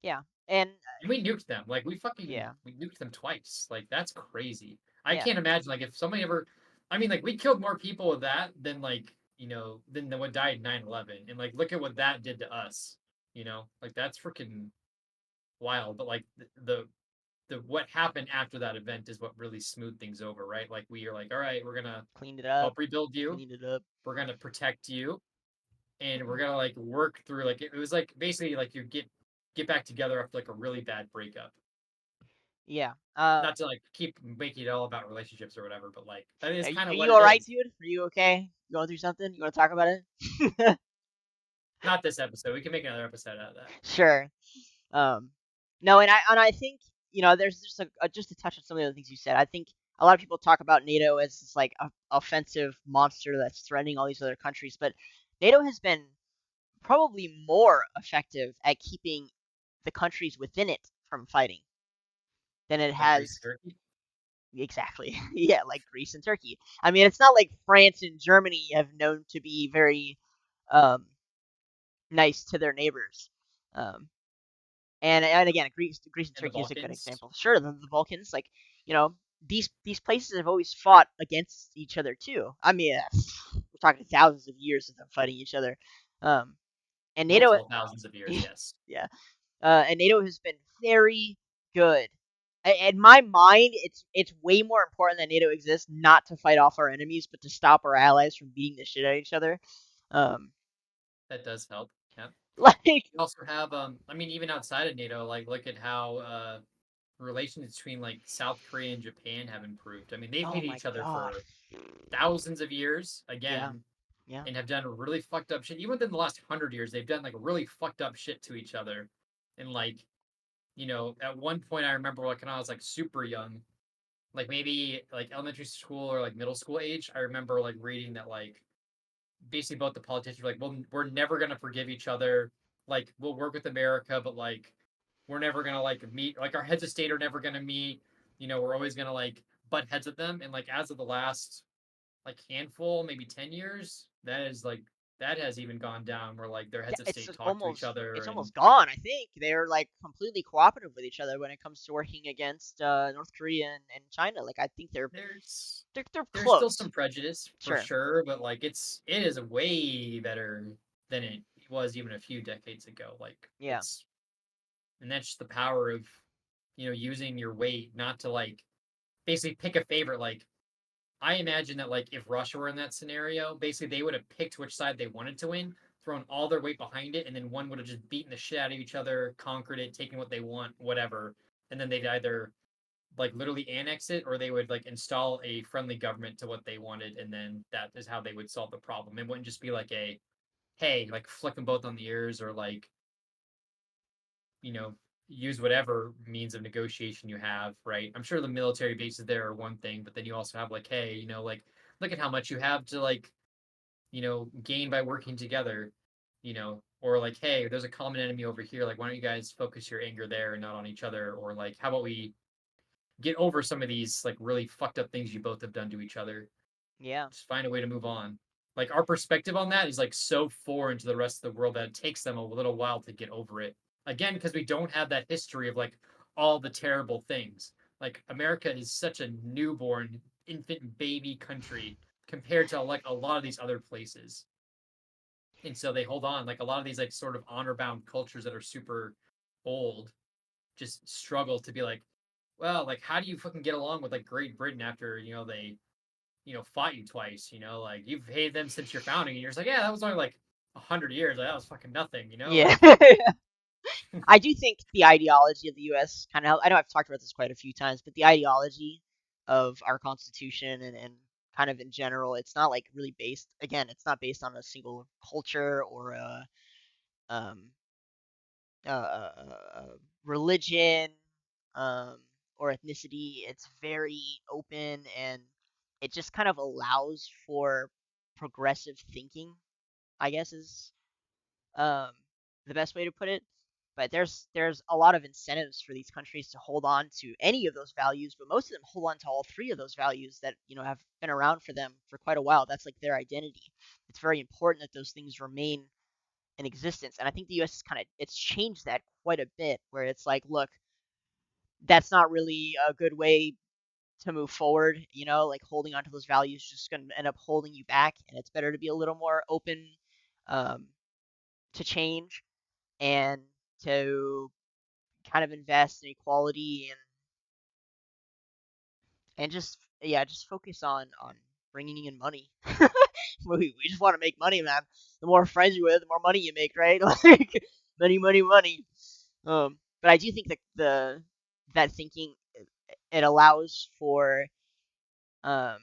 yeah, and And we nuked them. Like yeah, we nuked them twice. Like that's crazy. I yeah, can't imagine like if somebody ever I mean like we killed more people with that than like, than what died in 9/11. And like look at what that did to us. Like that's freaking wild. But like the what happened after that event is what really smoothed things over, right? Like we are like, all right, we're gonna cleaned it up, help rebuild you, cleaned it up. we're gonna protect you, and we're gonna like work through like it was like basically like you get back together after like a really bad breakup. Yeah. Not to like keep making it all about relationships or whatever, but like that is kind Are of what you it all right, is. dude? Are you okay? You going through something? You want to talk about it? Not this episode. We can make another episode out of that. Sure. Um, no, and I think there's just just to touch on some of the other things you said. I think a lot of people talk about NATO as this like offensive monster that's threatening all these other countries, but NATO has been probably more effective at keeping the countries within it from fighting than it Like Greece has. and Turkey. Exactly. Yeah, like Greece and Turkey. I mean, it's not like France and Germany have known to be very um, nice to their neighbors. Um, And again, Greece and and the Turkey is a good Balkans. example. Sure, the Balkans, like you know, these places have always fought against each other too. I mean, we're talking thousands of years of them fighting each other. Um, and NATO, Multiple thousands of years, yes. yeah, and NATO has been very good. In my mind, it's way more important that NATO exists not to fight off our enemies, but to stop our allies from beating the shit out of each other. Um, That does help. Yeah. like, You also have, I mean, even outside of NATO, like look at how relations between like South Korea and Japan have improved. I mean, they've oh hated my each other god, for thousands of years yeah, again, yeah, and have done really fucked up shit. Even within the last 100 years, they've done like really fucked up shit to each other. And like, at one point, I remember like when I was like super young, like maybe like elementary school or like middle school age, I remember like reading that like basically both the politicians were like, well, we're never gonna forgive each other. Like, we'll work with America, but like, we're never gonna like meet. Like, our heads of state are never gonna meet. We're always gonna like butt heads at them. And like, as of the last like handful, maybe 10 years, that has even gone down where like their yeah. heads of state talk to each other It's and almost gone. I think they're like completely cooperative with each other when it comes to working against North Korea and China. Like I think there's they're there's still close. some prejudice for Sure. sure, but like it is way better than it was even a few decades ago. Like Yeah. it's and that's just the power of using your weight not to like basically pick a favorite. Like I imagine that like if Russia were in that scenario, basically they would have picked which side they wanted to win, thrown all their weight behind it, and then one would have just beaten the shit out of each other, conquered it, taken what they want, whatever, and then they'd either like literally annex it or they would like install a friendly government to what they wanted, and then that is how they would solve the problem. It wouldn't just be like a hey, like flick them both on the ears or like you know, use whatever means of negotiation you have, right? I'm sure the military bases there are one thing, but then you also have like, hey, like look at how much you have to like, gain by working together, or like, hey, there's a common enemy over here. Like, why don't you guys focus your anger there and not on each other? Or like, how about we get over some of these like really fucked up things you both have done to each other? Yeah. Just find a way to move on. Like our perspective on that is like so foreign to the rest of the world that it takes them a little while to get over it. Again, because we don't have that history of like all the terrible things. Like America is such a newborn infant baby country compared to like a lot of these other places. And so they hold on. Like a lot of these like sort of honor bound cultures that are super old just struggle to be like, well, like how do you fucking get along with like Great Britain after, they fought you twice, like you've hated them since your founding, and you're just like, yeah, that was only like 100 years, like that was fucking nothing, Yeah. like I do think the ideology of the U.S. kind of. I know I've talked about this quite a few times, but the ideology of our Constitution and kind of in general, it's not like really based. Again, it's not based on a single culture or um, a religion um, or ethnicity. It's very open and it just kind of allows for progressive thinking. I guess is um, the best way to put it. But there's a lot of incentives for these countries to hold on to any of those values, but most of them hold on to all three of those values that have been around for them for quite a while. That's like their identity. It's very important that those things remain in existence, and I think the U.S. is it's changed that quite a bit, where it's like, look, that's not really a good way to move forward. Like holding on to those values is just going to end up holding you back, and it's better to be a little more open um, to change and to kind of invest in equality and just yeah, just focus on bringing in money. We just want to make money, man. The more friends you with, the more money you make, right? Like money, money, money. But I do think that that thinking it allows for um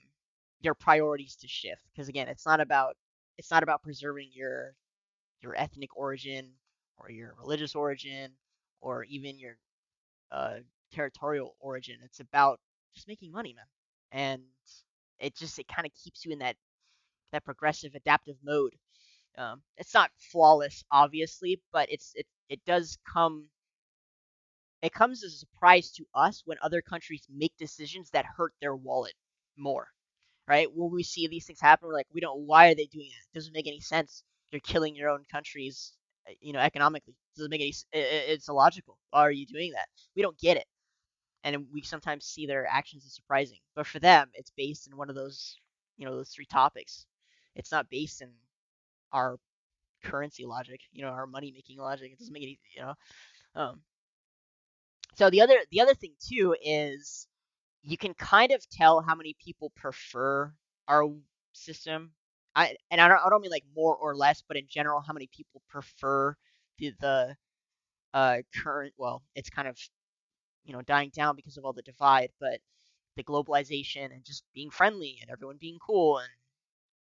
your priorities to shift because again, it's not about preserving your ethnic origin or your religious origin or even your uh, territorial origin. It's about just making money, man. And it kind of keeps you in that progressive adaptive mode. It's not flawless, obviously, but it does come. It comes as a surprise to us when other countries make decisions that hurt their wallet more, right? When we see these things happen, we're like, we don't. Why are they doing that? It doesn't make any sense. You're killing your own countries economically. It doesn't make any. It's illogical. Why are you doing that? We don't get it, and we sometimes see their actions as surprising. But for them, it's based in one of those, those three topics. It's not based in our currency logic, our money making logic. It doesn't make any. Um, so the other thing too is you can kind of tell how many people prefer our system. I don't mean like more or less, but in general, how many people prefer the current. Well, it's kind of dying down because of all the divide, but the globalization and just being friendly and everyone being cool, and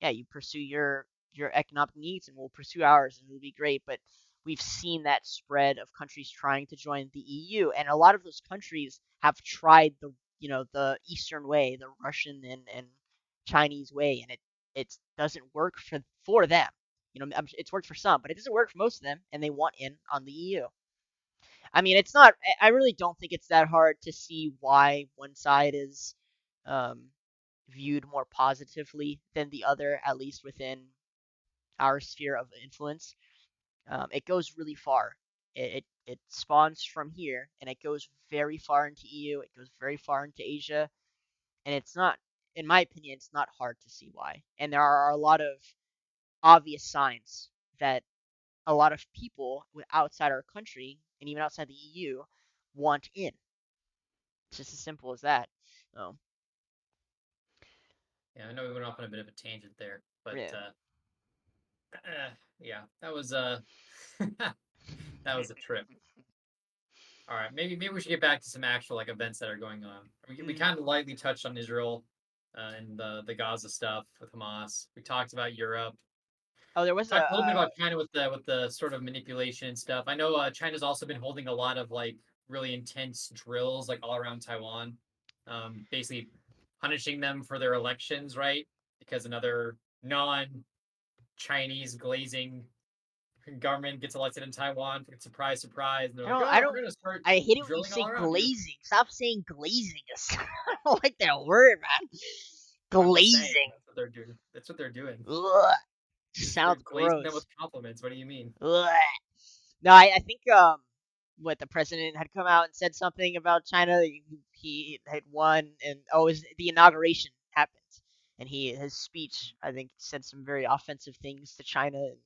yeah, you pursue your economic needs and we'll pursue ours and it'll be great. But we've seen that spread of countries trying to join the EU, and a lot of those countries have tried the Eastern way, the Russian and Chinese way, and it doesn't work for them. It's worked for some, but it doesn't work for most of them, and they want in on the EU. I mean, it's not. I really don't think it's that hard to see why one side is um, viewed more positively than the other, at least within our sphere of influence. It goes really far. It spawns from here, and it goes very far into EU. It goes very far into Asia, and it's not, in my opinion, it's not hard to see why. And there are a lot of obvious signs that a lot of people outside our country and even outside the EU want in. It's just as simple as that. Oh, Yeah, I know we went off on a bit of a tangent there, but yeah. yeah, that was that was a trip. All right, maybe we should get back to some actual like events that are going on. We Mm. kind of lightly touched on Israel and the Gaza stuff with Hamas. We talked about Europe. Oh, there was Talked a little bit about China with the sort of manipulation and stuff. I know China's also been holding a lot of like really intense drills like all around Taiwan, basically punishing them for their elections, right? Because another non-Chinese glazing government gets elected in Taiwan. Surprise, surprise! And they're I like, don't I oh, we're don't gonna start I hate it when you drilling all say around you. glazing. Stop saying glazing. I don't like that word, man. I'm just saying Glazing. that's what they're doing. That's what they're doing. Ugh. They're Sounds glazing them with gross. compliments. What do you mean? Ugh. No, I think what the president had come out and said something about China. He had won, and oh, it was the inauguration happened, and his speech I think said some very offensive things to China, and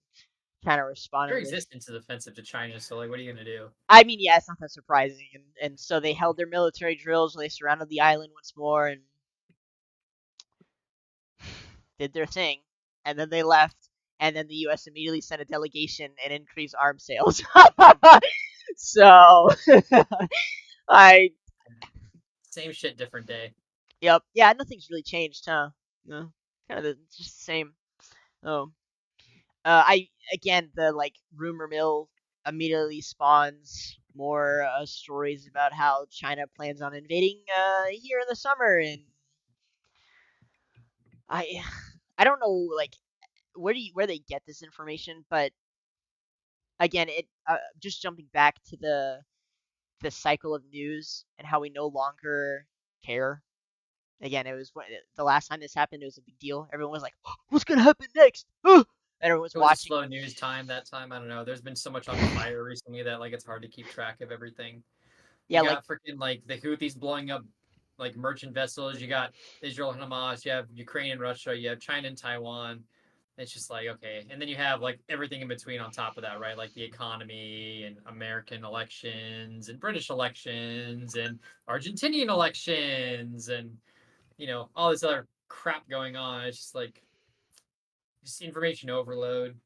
China responded Their with. existence is offensive to China. So like, what are you gonna do? I mean, yeah, it's not that surprising, and so they held their military drills. They surrounded the island once more and did their thing, and then they left. And then the U.S. immediately sent a delegation and increased arms sales. So I Same shit, different day. Yep. Yeah, nothing's really changed, huh? No. Kind of just the same. Oh. I again the like rumor mill immediately spawns more stories about how China plans on invading here in the summer, and I I don't know like where they get this information, but again, it just jumping back to the cycle of news and how we no longer care. Again, it was the last time this happened. It was a big deal. Everyone was like, "What's gonna happen next?" Everyone was It was a watching. slow news time that time. I don't know. There's been so much on fire recently that like it's hard to keep track of everything. You Yeah, like got freaking like the Houthis blowing up like merchant vessels. You got Israel and Hamas. You have Ukraine and Russia. You have China and Taiwan. It's just like okay, and then you have like everything in between on top of that, right? Like the economy and American elections and British elections and Argentinian elections and all this other crap going on. It's just like just information overload.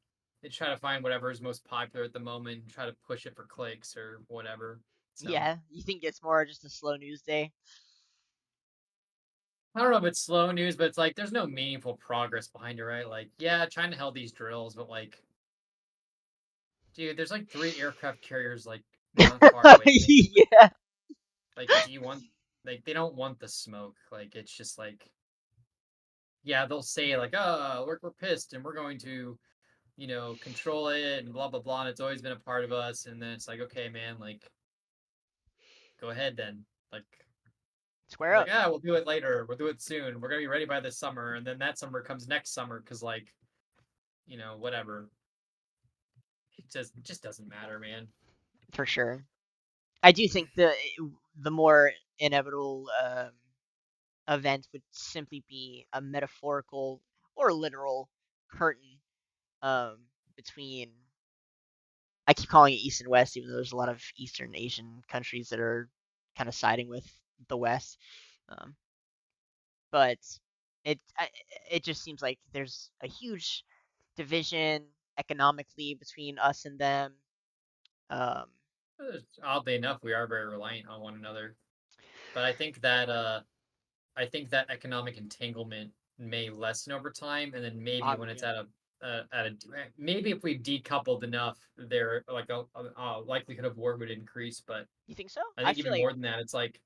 They try to find whatever is most popular at the moment and try to push it for clicks or whatever. So yeah, you think it's more just a slow news day? I don't know if it's slow news, but it's like there's no meaningful progress behind it, right? Like, yeah, China held these drills, but like, dude, there's like three aircraft carriers like not far away. Yeah, Like, do you want like they don't want the smoke. Like it's just like yeah, they'll say like, oh, we're pissed and we're going to, control it and blah blah blah, and it's always been a part of us. And then it's like, okay, man, like go ahead then. Like square like, up. we'll do it later. We'll do it soon. We're gonna be ready by this summer, and then that summer comes next summer because, like, whatever. it just doesn't matter, man. for sure. I do think the more inevitable event would simply be a metaphorical or literal curtain um, between. I keep calling it East and West, even though there's a lot of Eastern Asian countries that are kind of siding with the West. Um, but it just seems like there's a huge division economically between us and them. Um, Oddly enough, we are very reliant on one another. But I think that economic entanglement may lessen over time, and then maybe when it's yeah. at a maybe if we decoupled enough, there like a likelihood of war would increase. But You think so? I I think feel even like more than that, it's like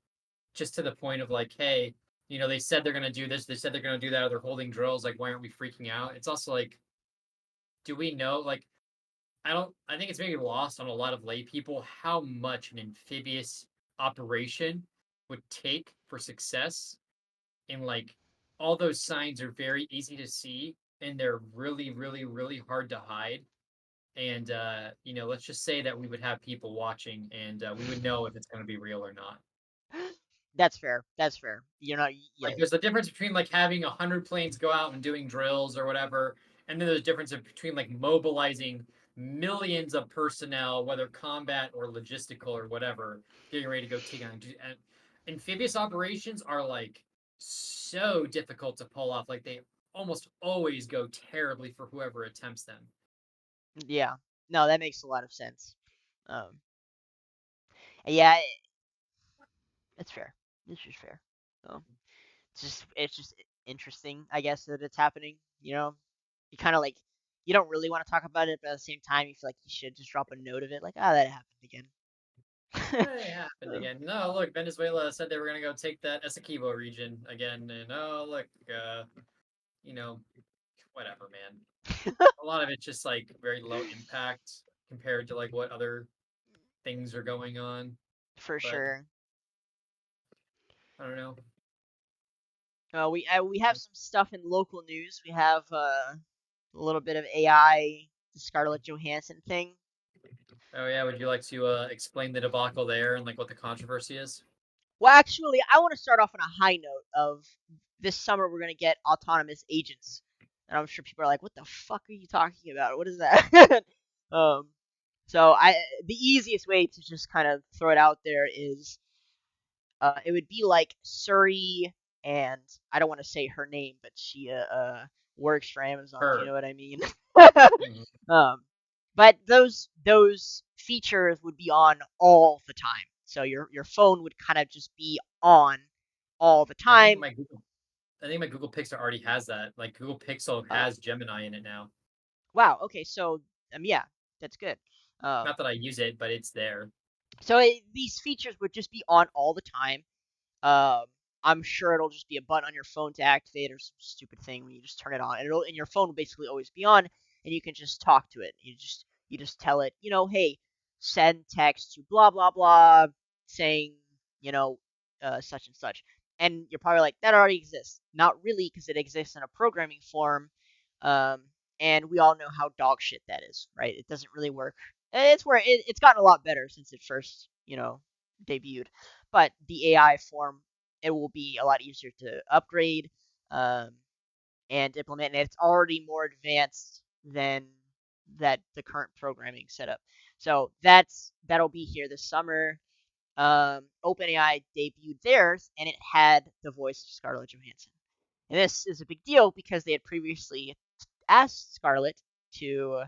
just to the point of like, hey, they said they're gonna do this, they said they're gonna do that, or they're holding drills. Like, why aren't we freaking out? It's also like, do we know? Like, I don't. I think it's maybe lost on a lot of lay people how much an amphibious operation would take for success, and like all those signs are very easy to see, and they're really, really, really hard to hide. And let's just say that we would have people watching, and we would know if it's going to be real or not. that's fair. That's fair. You're not. Yeah, Like, there's a difference between like having 100 planes go out and doing drills or whatever, and then there's a difference between like mobilizing millions of personnel, whether combat or logistical or whatever, getting ready to go take on. And amphibious operations are like so difficult to pull off. Like, they almost always go terribly for whoever attempts them. yeah. No, that makes a lot of sense. Um, yeah, it's fair. It's just fair. So it's just interesting, I guess, that it's happening. You kind of like you don't really want to talk about it, but at the same time, you feel like you should just drop a note of it, like, that happened again. It happened again. No, look, Venezuela said they were gonna go take that Essequibo region again, and oh look, you know, whatever, man. A lot of it's just like very low impact compared to like what other things are going on. For But sure. I don't know. We have some stuff in local news. We have a little bit of AI, the Scarlett Johansson thing. Oh yeah, would you like to explain the debacle there and like what the controversy is? Well, actually, I want to start off on a high note of this summer we're gonna get autonomous agents, and I'm sure people are like, "What the fuck are you talking about? What is that?" um, so the easiest way to just kind of throw it out there is it would be like Surrey, and I don't want to say her name, but she works for Amazon, if you Her. know what I mean. Mhm. um, but those features would be on all the time, so your phone would kind of just be on all the I think time. my Google, I think my Google Pixel already has that. Like, Google Pixel Oh, has Gemini in it now. wow. Okay, so yeah, that's good. Not that I use it, but it's there. So these features would just be on all the time. Um, I'm sure it'll just be a button on your phone to activate or some stupid thing when you just turn it on, and your phone will basically always be on, and you can just talk to it. You just tell it, hey, send text to blah blah blah, saying, such and such, and you're probably like, that already exists. Not really, because it exists in a programming form, um, and we all know how dog shit that is, right? It doesn't really work. It's gotten a lot better since it first, debuted, but the AI form, it will be a lot easier to upgrade um, and implement, and it's already more advanced than the current programming setup. So that'll be here this summer. OpenAI debuted theirs, and it had the voice of Scarlett Johansson. And this is a big deal because they had previously asked Scarlett to.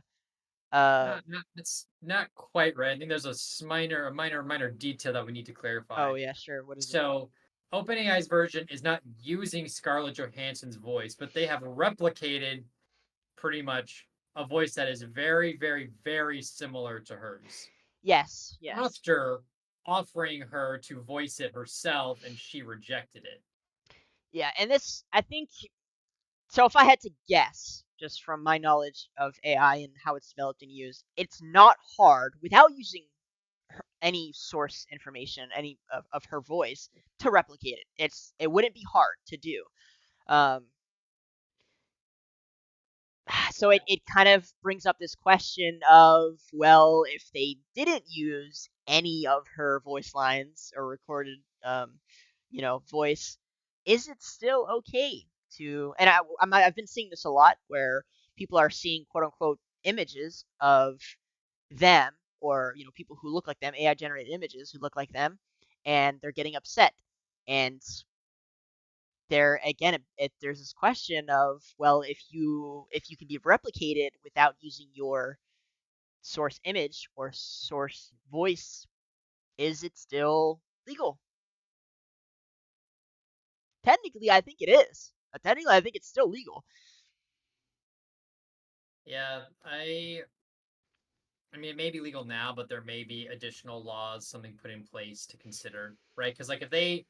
Um, It's not quite right. I think there's a minor detail that we need to clarify. oh yeah, sure. What is it? So, OpenAI's version is not using Scarlett Johansson's voice, but they have replicated pretty much a voice that is very, very, very similar to hers Yes, yes, after offering her to voice it herself, and she rejected it. yeah. And this, I think, so if I had to guess, just from my knowledge of AI and how it's developed and used, it's not hard without using any source information, any of her voice, to replicate it. It wouldn't be hard to do. Um, So it kind of brings up this question of, well, if they didn't use any of her voice lines or recorded voice, is it still okay to? And I've been seeing this a lot where people are seeing quote unquote images of them, or people who look like them, AI generated images who look like them, and they're getting upset. And there again, there's this question of, well, if you can be replicated without using your source image or source voice, is it still legal? Technically, I think it is. Technically, I think it's still legal. Yeah, I mean, it may be legal now, but there may be additional laws, something put in place to consider, right? Because like if they,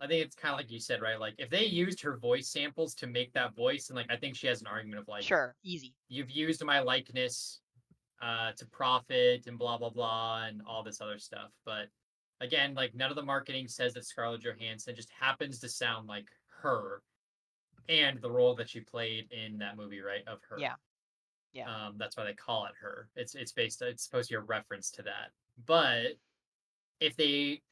I think it's kind of like you said, right? Like if they used her voice samples to make that voice, and like I think she has an argument of like, Sure, easy. you've used my likeness to profit and blah blah blah and all this other stuff. But again, like none of the marketing says that Scarlett Johansson just happens to sound like her and the role that she played in that movie, right? Of her. Yeah, yeah, That's why they call it her. It's supposed to be a reference to that. But if they,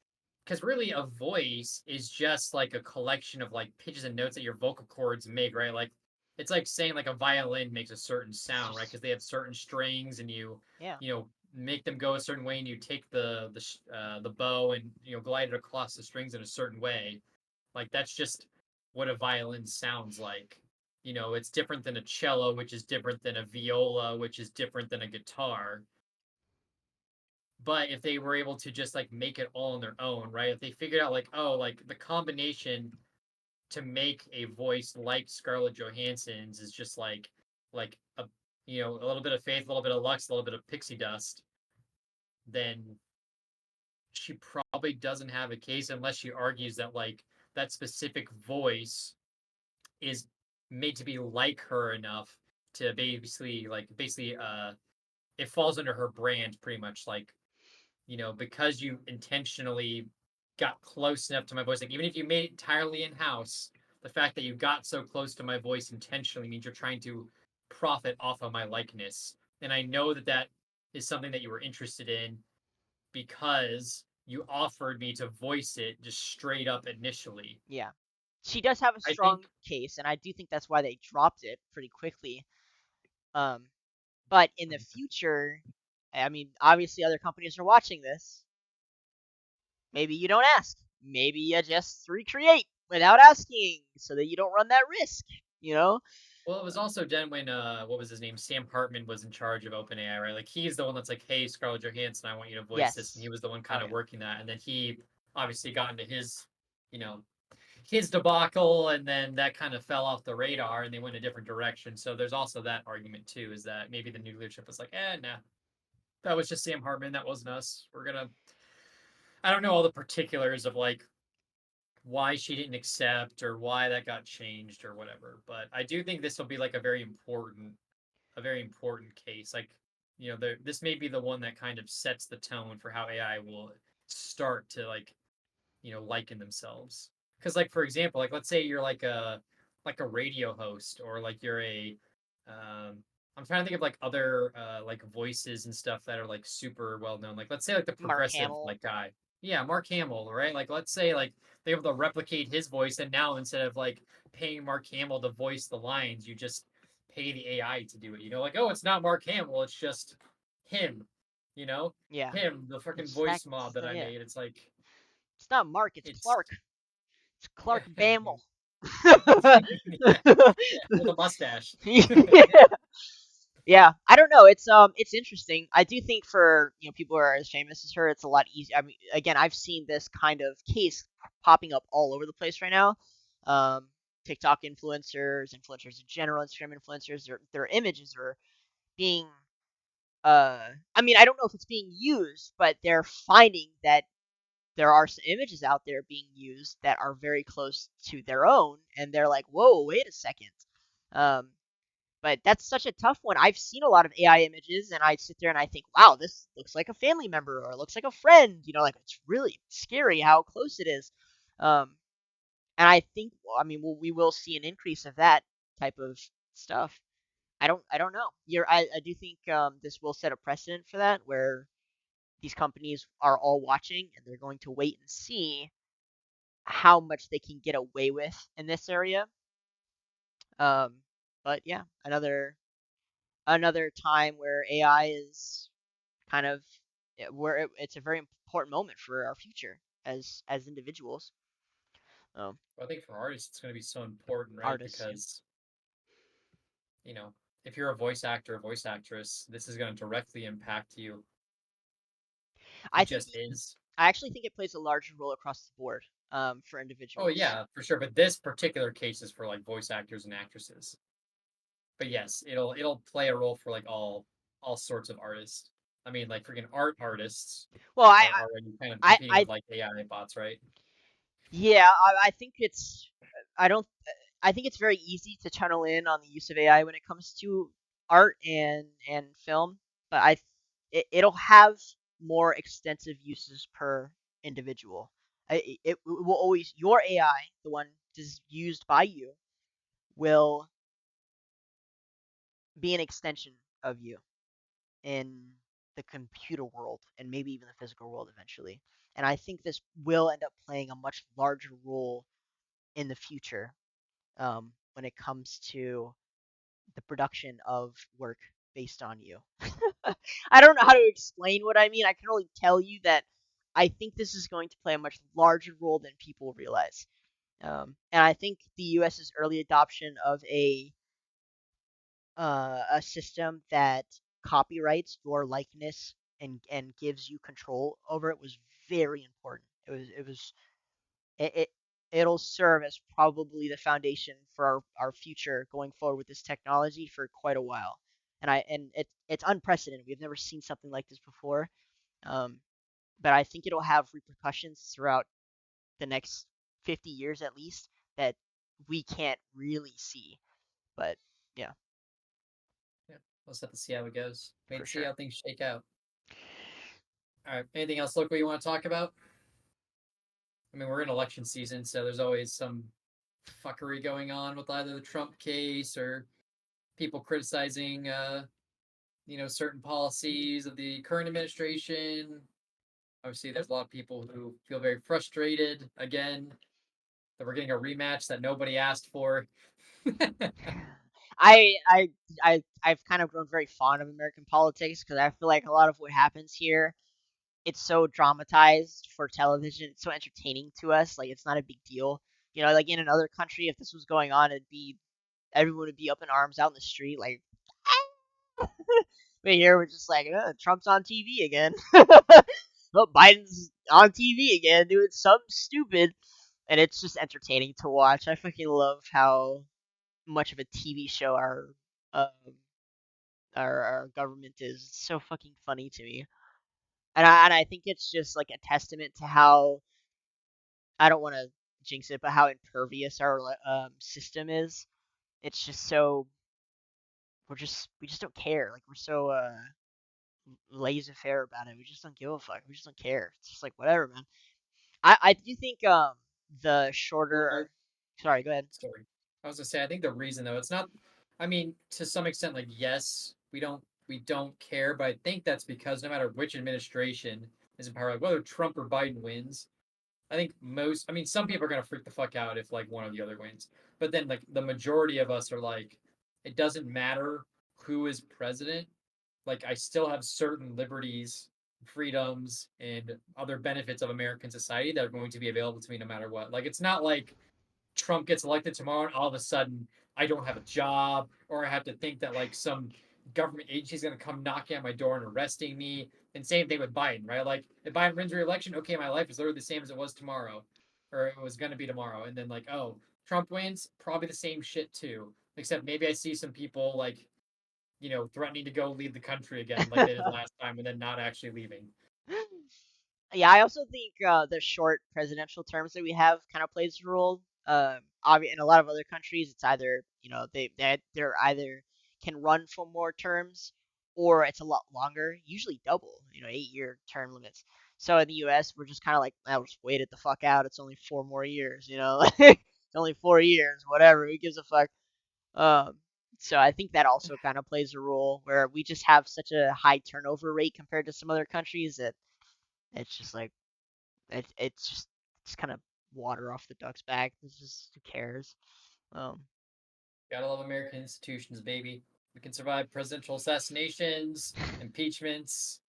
because really a voice is just like a collection of like pitches and notes that your vocal cords make, right? Like it's like saying like a violin makes a certain it's sound, right? just Because they have certain strings and yeah, you know make them go a certain way, and you take the bow and glide it across the strings in a certain way. Like that's just what a violin sounds like. It's different than a cello, which is different than a viola, which is different than a guitar. But if they were able to just like make it all on their own, right? If they figured out like, oh, like the combination to make a voice like Scarlett Johansson's is just like a little bit of faith, a little bit of Lux, a little bit of pixie dust, then she probably doesn't have a case unless she argues that like that specific voice is made to be like her enough to basically it falls under her brand pretty much, like because you intentionally got close enough to my voice, like even if you made it entirely in house, the fact that you got so close to my voice intentionally means you're trying to profit off of my likeness. And I know that that is something that you were interested in because you offered me to voice it just straight up initially. yeah. She does have a I strong think, case, and I do think that's why they dropped it pretty quickly. Um, but in the future, I mean, obviously other companies are watching this. Maybe you don't ask. Maybe you just recreate without asking so that you don't run that risk, you know? well, it was also done when what was his name? Sam Hartman was in charge of OpenAI, right? Like he's the one that's like, "Hey, Scarlett Johansson, I want you to voice this," and he Yes. was the one Oh kind of yeah. working that. And then he obviously got into you know, his debacle, and then that kind of fell off the radar, and they went a different direction. So there's also that argument too, is that maybe the new leadership was like, nah, that was just Sam Hartman, that wasn't us. We're gonna. I don't know all the particulars of like why she didn't accept or why that got changed or whatever, but I do think this will be like a very important case. Like, this may be the one that kind of sets the tone for how AI will start to liken themselves. Because, like, for example, like let's say you're like a radio host, or like you're a I'm trying to think of like other like voices and stuff that are like super well known. Like let's say like the Mark progressive Hamill. like guy. Yeah, Mark Hamill, right? Like let's say like they're able to replicate his voice, and now instead of like paying Mark Hamill to voice the lines, you just pay the AI to do it. Like, oh, it's not Mark Hamill, it's just him. You know, Yeah. him, the freaking It's voice mod that I yeah. made. It's like It's not Mark, it's it's Clark. It's yeah, Clark Bamble. yeah, yeah, with a mustache. Yeah. Yeah, I don't know. It's interesting. I do think for people who are as famous as her, it's a lot easier. I mean, again, I've seen this kind of case popping up all over the place right now. Um, TikTok influencers in general, Instagram influencers, their images are being. I mean, I don't know if it's being used, but they're finding that there are some images out there being used that are very close to their own, and they're like, "Whoa, wait a second." Um, but that's such a tough one. I've seen a lot of AI images, and I sit there and I think, wow, this looks like a family member or it looks like a friend. Like it's really scary how close it is. Um, and I think, well, I mean, we will see an increase of that type of stuff. I don't know. I do think this will set a precedent for that, where these companies are all watching and they're going to wait and see how much they can get away with in this area. Um, but yeah, another time where AI is kind of where it's a very important moment for our future as individuals, um, I think for artists, it's going to be so important, right? artists. Yeah. Because, you know, if you're a voice actor or voice actress, this is going to directly impact you. I It think just is. I actually think it plays a larger role across the board for Oh, individuals. yeah, for sure. But this particular case is for like voice actors and actresses. But yes, it'll play a role for like all sorts of artists. I mean, like freaking art artists Well, are already kind of I, competing I with like AI bots, right? yeah, I think it's I don't I think it's very easy to channel in on the use of AI when it comes to art and film, but it'll have more extensive uses per individual. It will always your AI, the one used by you, will be an extension of you in the computer world and maybe even the physical world eventually. And I think this will end up playing a much larger role in the future when it comes to the production of work based on you. I don't know how to explain what I mean. I can only tell you that I think this is going to play a much larger role than people realize. And I think the U.S.'s early adoption of a system that copyrights your likeness and gives you control over it was very important. It it'll serve as probably the foundation for our future going forward with this technology for quite a while. And it's unprecedented. We've never seen something like this before. Um, but I think it'll have repercussions throughout the next 50 years at least that we can't really see. But yeah, Yeah, we'll just have to see how it goes. Wait for and see sure. how things shake out. All right, anything else local you want to talk about? I mean, we're in election season, so there's always some fuckery going on with either the Trump case or people criticizing, certain policies of the current administration. Obviously, there's a lot of people who feel very frustrated again that we're getting a rematch that nobody asked for. I I I've kind of grown very fond of American politics because I feel like a lot of what happens here, it's so dramatized for television. It's so entertaining to us. Like it's not a big deal. Like in another country, if this was going on, it'd be everyone would be up in arms out in the street, like. But here we're just like, Trump's on TV again. Oh, Biden's on TV again doing something stupid, and it's just entertaining to watch. I fucking love how much of a TV show um, our government is. It's so fucking funny to me, and I think it's just like a testament to how I don't want to jinx it, but how impervious our system is. It's just so we just don't care. Like we're so laissez-faire about it. We just don't give a fuck. We just don't care. It's just like whatever, man. I do think the Well, shorter. Sorry, go ahead. sorry. I was gonna say, I think the reason though, it's not. I mean, to some extent, like yes, we don't care, but I think that's because no matter which administration is in power, like whether Trump or Biden wins, I think most. I mean, some people are gonna freak the fuck out if like one or the other wins, but then like the majority of us are like, it doesn't matter who is president. Like I still have certain liberties, freedoms, and other benefits of American society that are going to be available to me no matter what. Like it's not like Trump gets elected tomorrow and all of a sudden I don't have a job or I have to think that like some government agency is going to come knocking at my door and arresting me. And same thing with Biden, right? Like if Biden wins re-election, okay, my life is literally the same as it was tomorrow, or it was going to be tomorrow. And then like, oh, Trump wins, probably the same shit too. Except maybe I see some people like, threatening to go leave the country again, like they did last time, and then not actually leaving. Yeah, I also think the short presidential terms that we have kind of plays a role. In a lot of other countries, it's either they're either can run for more terms or it's a lot longer, usually double. 8-year term limits. So in the U.S., we're just kind of like, I'll just wait it the fuck out. It's only 4 more years. It's only 4 years. Whatever. Who gives a fuck? Um, So I think that also kind of plays a role where we just have such a high turnover rate compared to some other countries that it's just like it's kind of water off the duck's back. It's just who cares? Um, Gotta love American institutions, baby. We can survive presidential assassinations, impeachments,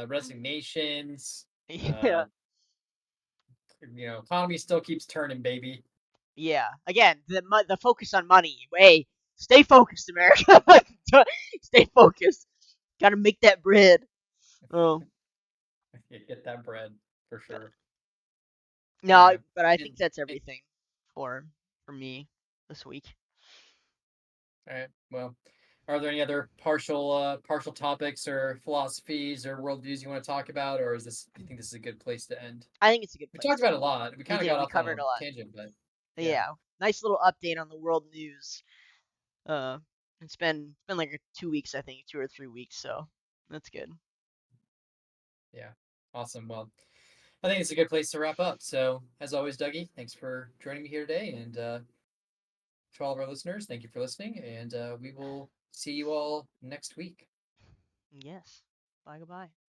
resignations. yeah, Uh, economy still keeps turning, baby. yeah. Again, the focus on money. Hey, stay focused, America. Stay focused. Got to make that bread. Um, Get that bread for but sure. All no, right. but I think And, that's and everything for for me this week. all right. Well, are there any other partial topics or philosophies or worldviews you want to talk about, or is this? Do you think this is a good place to end? I think it's a good We place talked to about a end. lot. We We kind of did. got We off on covered a a lot. tangent, but yeah, Yeah, nice little update on the world news. Uh, it's been like 2 weeks, I think, 2 or 3 weeks. So that's good. yeah, awesome. Well, I think it's a good place to wrap up. So, as always, Dougie, thanks for joining me here today, and to all of our listeners, thank you for listening, and we will see you all next week. Yes. Bye. Goodbye.